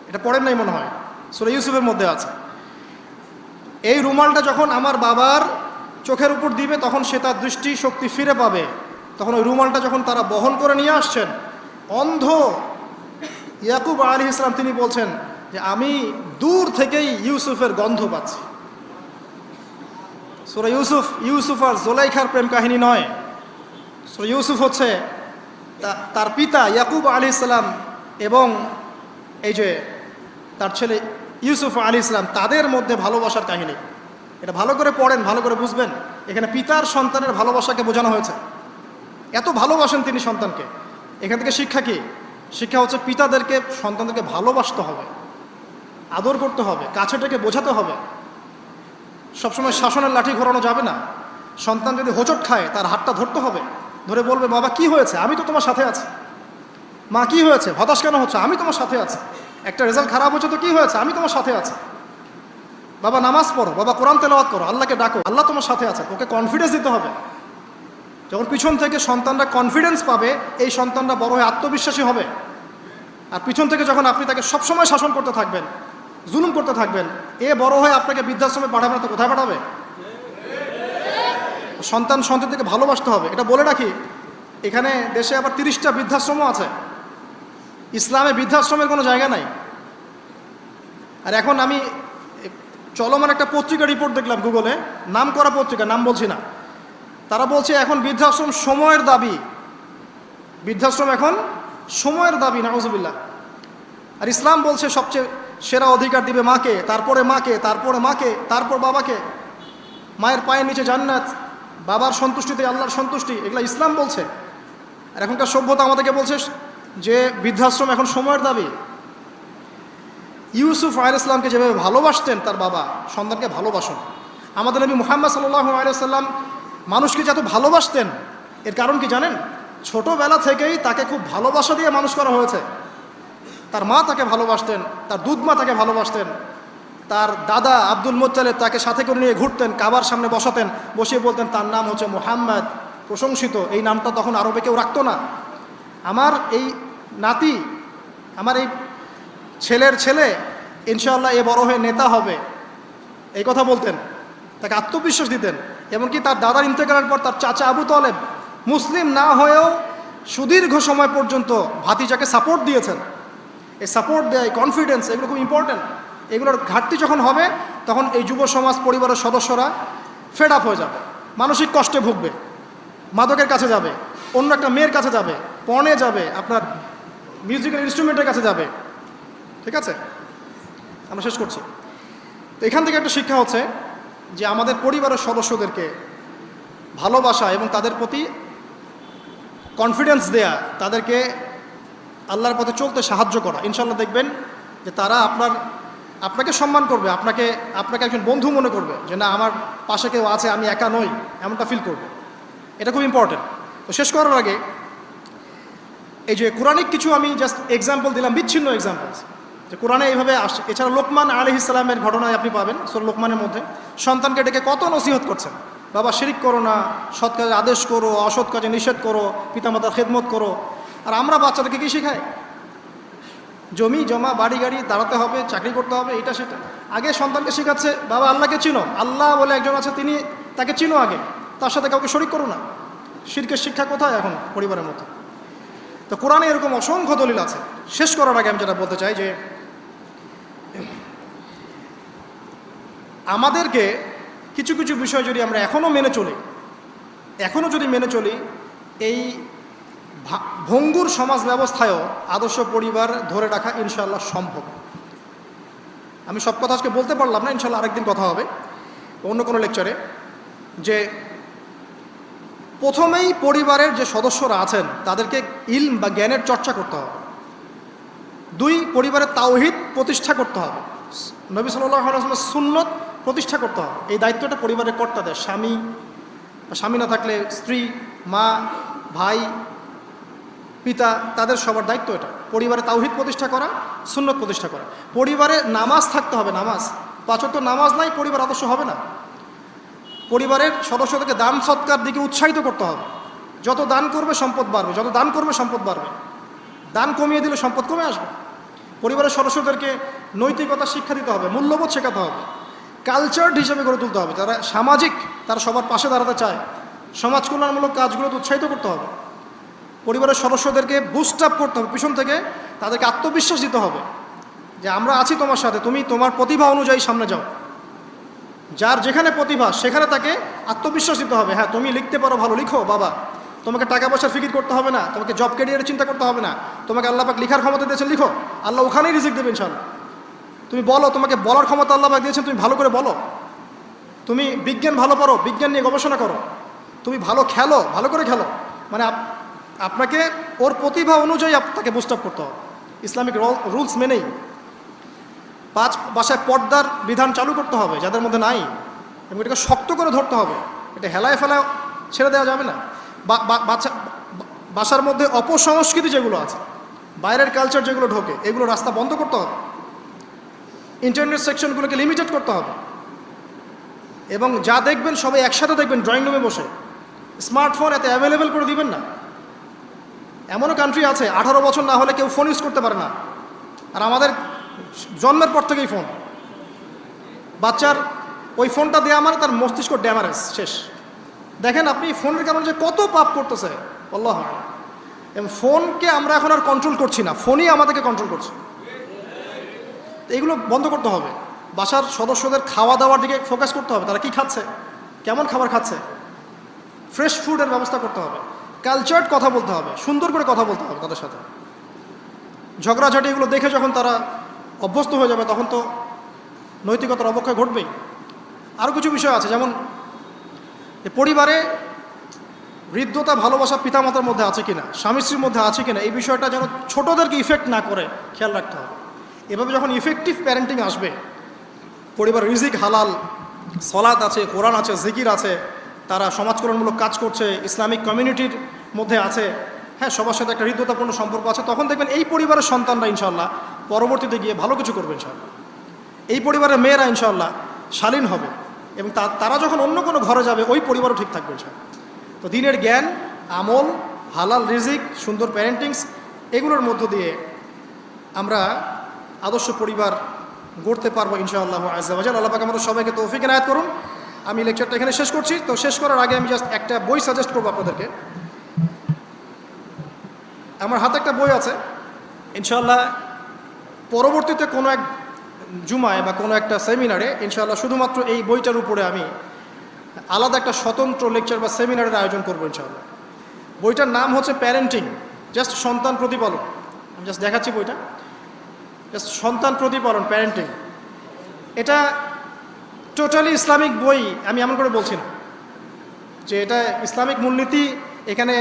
এটা পড়েন নাই মনে হয়, সূরা ইউসুফের মধ্যে আছে। এই রুমালটা যখন আমার বাবার চোখের উপর দিবে তখন সে তার দৃষ্টিশক্তি ফিরে পাবে। তখন ওই রুমালটা যখন তারা বহন করে নিয়ে আসছেন, অন্ধ ইয়াকুব আলাইহিস সালাম তিনি বলছেন যে আমি দূর থেকেই ইউসুফের গন্ধ পাচ্ছি। সূরা ইউসুফ আর জোলাইখার প্রেম কাহিনী নয়। সূরা ইউসুফ হচ্ছে তার পিতা ইয়াকুব আলাইহিস সালাম এবং এই যে তার ছেলে ইউসুফ আলাইহিস সালাম তাদের মধ্যে ভালোবাসার কাহিনী। এটা ভালো করে পড়েন, ভালো করে বুঝবেন। এখানে পিতার সন্তানের ভালোবাসাকে বোঝানো হয়েছে। এত ভালোবাসেন তিনি সন্তানকে। এখান থেকে শিক্ষা কি? শিক্ষা হচ্ছে পিতাদেরকে সন্তানদেরকে ভালোবাসতে হবে, আদর করতে হবে, কাছে থেকে বোঝাতে হবে। সবসময় শাসনের লাঠি ঘোরানো যাবে না। সন্তান যদি হোঁচট খায় তার হাতটা ধরতে হবে, ধরে বলবে বাবা কি হয়েছে, আমি তো তোমার সাথে আছি। মা কি হয়েছে, হতাশ কেন হচ্ছে, আমি তোমার সাথে আছি। একটা রেজাল্ট খারাপ হচ্ছে তো কি হয়েছে, আমি তোমার সাথে আছি। বাবা নামাজ পড়ো, বাবা কোরআন তেলাওয়াত করো, আল্লাহকে ডাকো, আল্লাহ তোমার সাথে আছে। ওকে কনফিডেন্স দিতে হবে। যখন পিছন থেকে সন্তানরা কনফিডেন্স পাবে, এই সন্তানরা বড় হয়ে আত্মবিশ্বাসী হবে। আর পিছন থেকে যখন আপনি তাকে সবসময় শাসন করতে থাকবেন, জুলুম করতে থাকবেন, এ বড় হয়ে আপনাকে বৃদ্ধাশ্রমে পাঠাবে না তো কোথায় পাঠাবে? সন্তানকে ভালোবাসতে হবে। এটা বলে রাখি, এখানে দেশে আবার 30টা বৃদ্ধাশ্রমও আছে। ইসলামে বৃদ্ধাশ্রমের কোনো জায়গা নাই। আর এখন আমি চলমান একটা পত্রিকা রিপোর্ট দেখলাম গুগলে, নাম করা পত্রিকা, নাম বলছি না। তারা বলছে এখন বৃদ্ধাশ্রম সময়ের দাবি। বৃদ্ধাশ্রম এখন সময়ের দাবি, নাউজুবিল্লাহ। আর ইসলাম বলছে সবচেয়ে সেরা অধিকার দিবে মাকে, তারপরে মাকে, তারপরে মাকে, তারপর বাবাকে। মায়ের পায়ের নিচে জান্নাত, বাবার সন্তুষ্টিতে আল্লাহর সন্তুষ্টি, এগুলো ইসলাম বলছে। আর এখনকার সভ্যতা আমাদেরকে বলছে যে বৃদ্ধাশ্রম এখন সময়ের দাবি। ইউসুফ আলাইহিস সালামকে যেভাবে ভালোবাসতেন তার বাবা, সন্তানকে ভালোবাসুন। আমাদের নবী মুহাম্মদ সাল্লাল্লাহু আলাইহি সাল্লাম মানুষকে যত ভালোবাসতেন, এর কারণ কি জানেন? ছোটবেলা থেকেই তাকে খুব ভালোবাসা দিয়ে মানুষ করা হয়েছে। তার মা তাকে ভালোবাসতেন, তার দুধ মা তাকে ভালোবাসতেন, তার দাদা আব্দুল মুত্তালিব তাকে সাথে করে নিয়ে ঘুরতেন, কাবার সামনে বসাতেন, বসিয়ে বলতেন তার নাম হচ্ছে মুহাম্মদ, প্রশংসিত। এই নামটা তখন আরবে কেউ রাখতো না। আমার এই নাতি, আমার এই ছেলের ছেলে ইনশাআল্লাহ এ বড় হয়ে নেতা হবে, এই কথা বলতেন। তাকে আত্মবিশ্বাস দিতেন। এমনকি তার দাদার ইন্তেকালের পর তার চাচা আবু তালেব মুসলিম না হয়েও সুদীর্ঘ সময় পর্যন্ত ভাতিজাকে সাপোর্ট দিয়েছেন। এই সাপোর্ট দেয়, কনফিডেন্স, এগুলো খুব ইম্পর্টেন্ট। এগুলোর ঘাটতি যখন হবে তখন এই যুব সমাজ পরিবারের সদস্যরা ফেড আপ হয়ে যাবে, মানসিক কষ্টে ভুগবে, মাদকের কাছে যাবে, অন্য একটা মেয়ের কাছে যাবে, পর্নে যাবে, আপনার মিউজিক্যাল ইনস্ট্রুমেন্টের কাছে যাবে। ঠিক আছে, আমরা শেষ করছি। তো এখান থেকে একটা শিক্ষা হচ্ছে যে আমাদের পরিবারের সদস্যদেরকে ভালোবাসা এবং তাদের প্রতি কনফিডেন্স দেয়া, তাদেরকে আল্লাহর পথে চলতে সাহায্য করা। ইনশাল্লাহ দেখবেন যে তারা আপনাকে সম্মান করবে, আপনাকে একজন বন্ধু মনে করবে, যে না আমার পাশে কেউ আছে, আমি একা নই, এমনটা ফিল করবে। এটা খুব ইম্পর্টেন্ট। তো শেষ করার আগে এই যে কোরআনিক কিছু আমি জাস্ট এক্সাম্পল দিলাম, বিচ্ছিন্ন এক্সাম্পল যে কোরআনে এইভাবে আসছে। এছাড়া লোকমান আলাইহিস সালামের ঘটনায় আপনি পাবেন সূরা লোকমানের মধ্যে। সন্তানকে ডেকে কত নসিহত করছেন, বাবা শিরিক করো না, সৎ কাজে আদেশ করো, অসৎ কাজে নিষেধ করো, পিতামাতার খেদমত করো। আর আমরা বাচ্চাদেরকে কী শেখাই? জমি জমা, বাড়ি গাড়ি, দাঁড়াতে হবে, চাকরি করতে হবে, এটা সেটা। আগে সন্তানকে শেখাচ্ছে বাবা আল্লাহকে চিনো, আল্লাহ বলে একজন আছে, তাকে চিনো আগে, তার সাথে কাউকে শরিক করো না। শিরকের শিক্ষা কোথায় এখন পরিবারের মধ্যে? তো কোরআনে এরকম অসংখ্য দলিল আছে। শেষ করার আগে আমি যেটা বলতে চাই যে আমাদেরকে কিছু কিছু বিষয় যদি আমরা এখনও যদি মেনে চলি, এই ভঙ্গুর সমাজ ব্যবস্থায়ও আদর্শ পরিবার ধরে রাখা ইনশাআল্লাহ সম্ভব। আমি সব কথা আজকে বলতে পারলাম না, ইনশাআল্লাহ আরেকদিন কথা হবে অন্য কোনো লেকচারে। যে প্রথমেই পরিবারের যে সদস্যরা আছেন তাদেরকে ইলম বা জ্ঞানের চর্চা করতে হবে। 2, পরিবারের তাওহীদ প্রতিষ্ঠা করতে হবে, নবী সাল্লাল্লাহু আলাইহি ওয়াসাল্লামের সুন্নত প্রতিষ্ঠা করতে হবে। এই দায়িত্বটা পরিবারের কর্তাদের, স্বামী না থাকলে স্ত্রী, মা, ভাই, পিতা, তাদের সবার দায়িত্ব এটা। পরিবারে তাওহীদ প্রতিষ্ঠা করা, সুন্নত প্রতিষ্ঠা করা। পরিবারে নামাজ থাকতে হবে, নামাজ 5 ওয়াক্ত নামাজ নাই পরিবার আদর্শ হবে না। পরিবারের সদস্যদেরকে দান সৎকার দিকে উৎসাহিত করতে হবে। যত দান করবে সম্পদ বাড়বে, যত দান করবে সম্পদ বাড়বে। দান কমিয়ে দিলে সম্পদ কমে আসবে। পরিবারের সদস্যদেরকে নৈতিকতা শিক্ষা দিতে হবে, মূল্যবোধ শেখাতে হবে, কালচার হিসেবে গড়ে তুলতে হবে। যারা সামাজিক, তারা সবার পাশে দাঁড়াতে চায়, সমাজ কল্যাণমূলক কাজগুলোতে উৎসাহিত করতে হবে। পরিবারের সদস্যদেরকে বুস্ট আপ করতে হবে, পিছন থেকে তাদেরকে আত্মবিশ্বাস দিতে হবে যে আমরা আছি তোমার সাথে, তুমি তোমার প্রতিভা অনুযায়ী সামনে যাও। যার যেখানে প্রতিভা সেখানে তাকে আত্মবিশ্বাস দিতে হবে। হ্যাঁ, তুমি লিখতে পারো, ভালো লিখো বাবা, তোমাকে টাকা পয়সার ফিকির করতে হবে না, তোমাকে জব ক্যারিয়ারের চিন্তা করতে হবে না, তোমাকে আল্লাহ পাক লিখার ক্ষমতা দিয়েছেন, লিখো, আল্লাহ ওখানেই রিজিক দেবেন ইনশাআল্লাহ। তুমি বলো, তোমাকে বলার ক্ষমতা আল্লাহ পাক দিয়েছেন, তুমি ভালো করে বলো। তুমি বিজ্ঞান ভালো পারো, বিজ্ঞান নিয়ে গবেষণা করো। তুমি ভালো খেলো, ভালো করে খেলো। মানে আপনাকে ওর প্রতিভা অনুযায়ী তাকে বুস্ট আপ করতে হবে, ইসলামিক রুলস মেনেই। বাসায় পর্দার বিধান চালু করতে হবে যাদের মধ্যে নাই, এবং এটাকে শক্ত করে ধরতে হবে। এটা হেলায় ফেলায় ছেড়ে দেওয়া যাবে না। বাসার মধ্যে অপসংস্কৃতি যেগুলো আছে, বাইরের কালচার যেগুলো ঢোকে, এগুলো রাস্তা বন্ধ করতে হবে। ইন্টারনেট সেকশনগুলোকে লিমিটেড করতে হবে, এবং যা দেখবেন সবাই একসাথে দেখবেন ড্রয়িং রুমে বসে। স্মার্টফোন এত অ্যাভেলেবেল করে দিবেন না। এমনও কান্ট্রি আছে 18 বছর না হলে কেউ ফোন ইউজ করতে পারে না, আর আমাদের জন্মের পর থেকেই ফোন। বাচ্চার ওই ফোনটা দেওয়া মানে তার মস্তিষ্ক ড্যামারেজ, শেষ। দেখেন আপনি ফোনের কারণে যে কত পাপ করতেছে আল্লাহ। এবং ফোনকে আমরা এখন আর কন্ট্রোল করছি না, ফোনই আমাদেরকে কন্ট্রোল করছে। এইগুলো বন্ধ করতে হবে। বাসার সদস্যদের খাওয়া দাওয়ার দিকে ফোকাস করতে হবে, তারা কি খাচ্ছে, কেমন খাবার খাচ্ছে, ফ্রেশ ফুডের ব্যবস্থা করতে হবে। কালচার্ড কথা বলতে হবে, সুন্দর করে কথা বলতে হবে তাদের সাথে। ঝগড়াঝাটি এগুলো দেখে যখন তারা অভ্যস্ত হয়ে যাবে, তখন তো নৈতিকতার অবক্ষয় ঘটবেই। আরও কিছু বিষয় আছে, যেমন পরিবারে হৃদ্যতা, ভালোবাসা পিতামাতার মধ্যে আছে কিনা, স্বামী স্ত্রীর মধ্যে আছে কিনা, এই বিষয়টা যেন ছোটদেরকে ইফেক্ট না করে খেয়াল রাখতে হবে। এভাবে যখন ইফেক্টিভ প্যারেন্টিং আসবে, পরিবার রিজিক হালাল, সলাত আছে, কোরআন আছে, জিকির আছে, তারা সমাজকল্যাণমূলক কাজ করছে, ইসলামিক কমিউনিটির মধ্যে আছে, হ্যাঁ, সবার সাথে একটা হৃদ্যতাপূর্ণ সম্পর্ক আছে, তখন দেখবেন এই পরিবারের সন্তানরা ইনশাআল্লাহ পরবর্তীতে গিয়ে ভালো কিছু করবে ইনশাআল্লাহ। এই পরিবারের মেয়েরা ইনশাআল্লাহ শালীন হবে, এবং তারা যখন অন্য কোনো ঘরে যাবে ওই পরিবারও ঠিক থাকবে ইনশাআল্লাহ। তো দিনের জ্ঞান, আমল, হালাল রিজিক, সুন্দর প্যারেন্টিংস, এগুলোর মধ্য দিয়ে আমরা আদর্শ পরিবার গড়তে পারবো ইনশাআল্লাহ আযজা ওয়া জাল্লা। আল্লাহ পাক আমাদের সবাইকে তৌফিক এনায়েত করুন। আমি লেকচারটা এখানে শেষ করছি। তো শেষ করার আগে আমি জাস্ট একটা বই সাজেস্ট করবো আপনাদেরকে। আমার হাতে একটা বই আছে, ইনশাআল্লাহ পরবর্তীতে কোনো এক জুমায় বা কোনো একটা সেমিনারে ইনশাআল্লাহ শুধুমাত্র এই বইটার উপরে আমি আলাদা একটা স্বতন্ত্র লেকচার বা সেমিনারের আয়োজন করবো ইনশাআল্লাহ। বইটার নাম হচ্ছে প্যারেন্টিং, জাস্ট সন্তান প্রতিপালন। আমি জাস্ট দেখাচ্ছি বইটা, জাস্ট সন্তান প্রতিপালন, প্যারেন্টিং। এটা টোটালি ইসলামিক বই, আমি এমন করে বলছি না যে এটা ইসলামিক মূলনীতি এখানে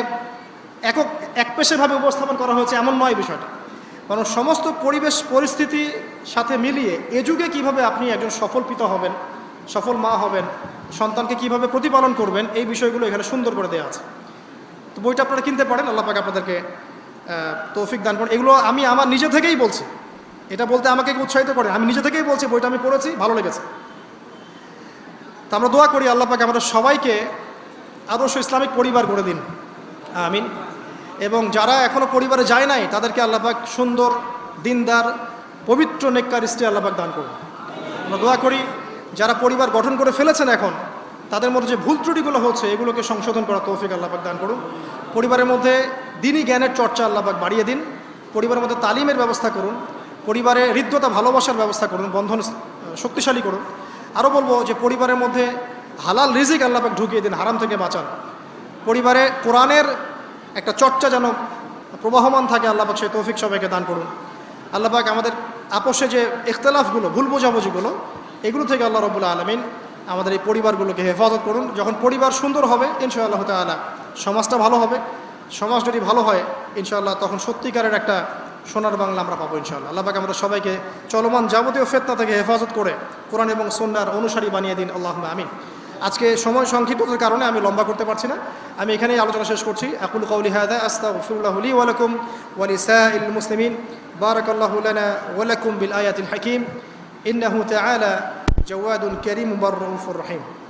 একপেশেভাবে উপস্থাপন করা হয়েছে, এমন নয় বিষয়টা। কারণ সমস্ত পরিবেশ পরিস্থিতি সাথে মিলিয়ে এ যুগে কীভাবে আপনি একজন সফল পিতা হবেন, সফল মা হবেন, সন্তানকে কিভাবে প্রতিপালন করবেন, এই বিষয়গুলো এখানে সুন্দর করে দেওয়া আছে। তো বইটা আপনারা কিনতে পারেন, আল্লাহ পাক আপনাদেরকে তৌফিক দান করেন। এগুলো আমি আমার নিজে থেকেই বলছি, এটা বলতে আমাকে উৎসাহিত করে, আমি নিজে থেকেই বলছি, বইটা আমি পড়েছি, ভালো লেগেছে। তা আমরা দোয়া করি আল্লাহ পাক আমাদের সবাইকে আদর্শ ইসলামিক পরিবার গড়ে দিন, আমিন। এবং যারা এখনও পরিবারে যায় নাই তাদেরকে আল্লাহ পাক সুন্দর, দিনদার, পবিত্র, নেককার স্ত্রী আল্লাহ পাক দান করুন। আমরা দোয়া করি যারা পরিবার গঠন করে ফেলেছেন এখন, তাদের মধ্যে যে ভুল ত্রুটিগুলো হচ্ছে এগুলোকে সংশোধন করা তৌফিক আল্লাহ পাক দান করুন। পরিবারের মধ্যে দ্বীনি জ্ঞানের চর্চা আল্লাহ পাক বাড়িয়ে দিন। পরিবারের মধ্যে তালিমের ব্যবস্থা করুন, পরিবারে হৃদ্যতা, ভালোবাসার ব্যবস্থা করুন, বন্ধন শক্তিশালী করুন। আরও বলবো যে পরিবারের মধ্যে হালাল রিজিক আল্লাহ পাক ঢুকিয়ে দিন, হারাম থেকে বাঁচান। পরিবারে কোরআনের একটা চর্চা যেন প্রবাহমান থাকে, আল্লাহ পাক সেই তৌফিক সবাইকে দান করুন। আল্লাহ পাক আমাদের আপোষে যে ইখতিলাফগুলো, ভুল বোঝাবুঝিগুলো, এগুলো থেকে আল্লাহ রাব্বুল আলামিন আমাদের এই পরিবারগুলোকে হেফাজত করুন। যখন পরিবার সুন্দর হবে ইনশাআল্লাহ তাআলা সমাজটা ভালো হবে। সমাজ যদি ভালো হয় ইনশাআল্লাহ তখন সত্যিকারের একটা সোনার বাংলা আমরা পাবো ইনশাআল্লাহ। আল্লাহ পাক আমাদের সবাইকে চলমান যাবতীয় ফিতনা থেকে হেফাজত করে কোরআন এবং সুন্নাহর অনুসারী বানিয়ে দিন, আল্লাহুম্মা আমিন। আজকে সময় সংক্ষিপ্ততার কারণে আমি লম্বা করতে পারছি না, আমি এখানেই আলোচনা শেষ করছি। আকুলু কাউলি হাযা আস্তাগফিরুল্লাহু লি ওয়া লাকুম ওয়া লিসাইরিল মুসলিমিন। বারাকাল্লাহু লানা ওয়া লাকুম বিল আয়াতিল হাকীম। ইন্নাহু তাআলা জাওয়াদুন কারীমুর রাউফুর রহিম।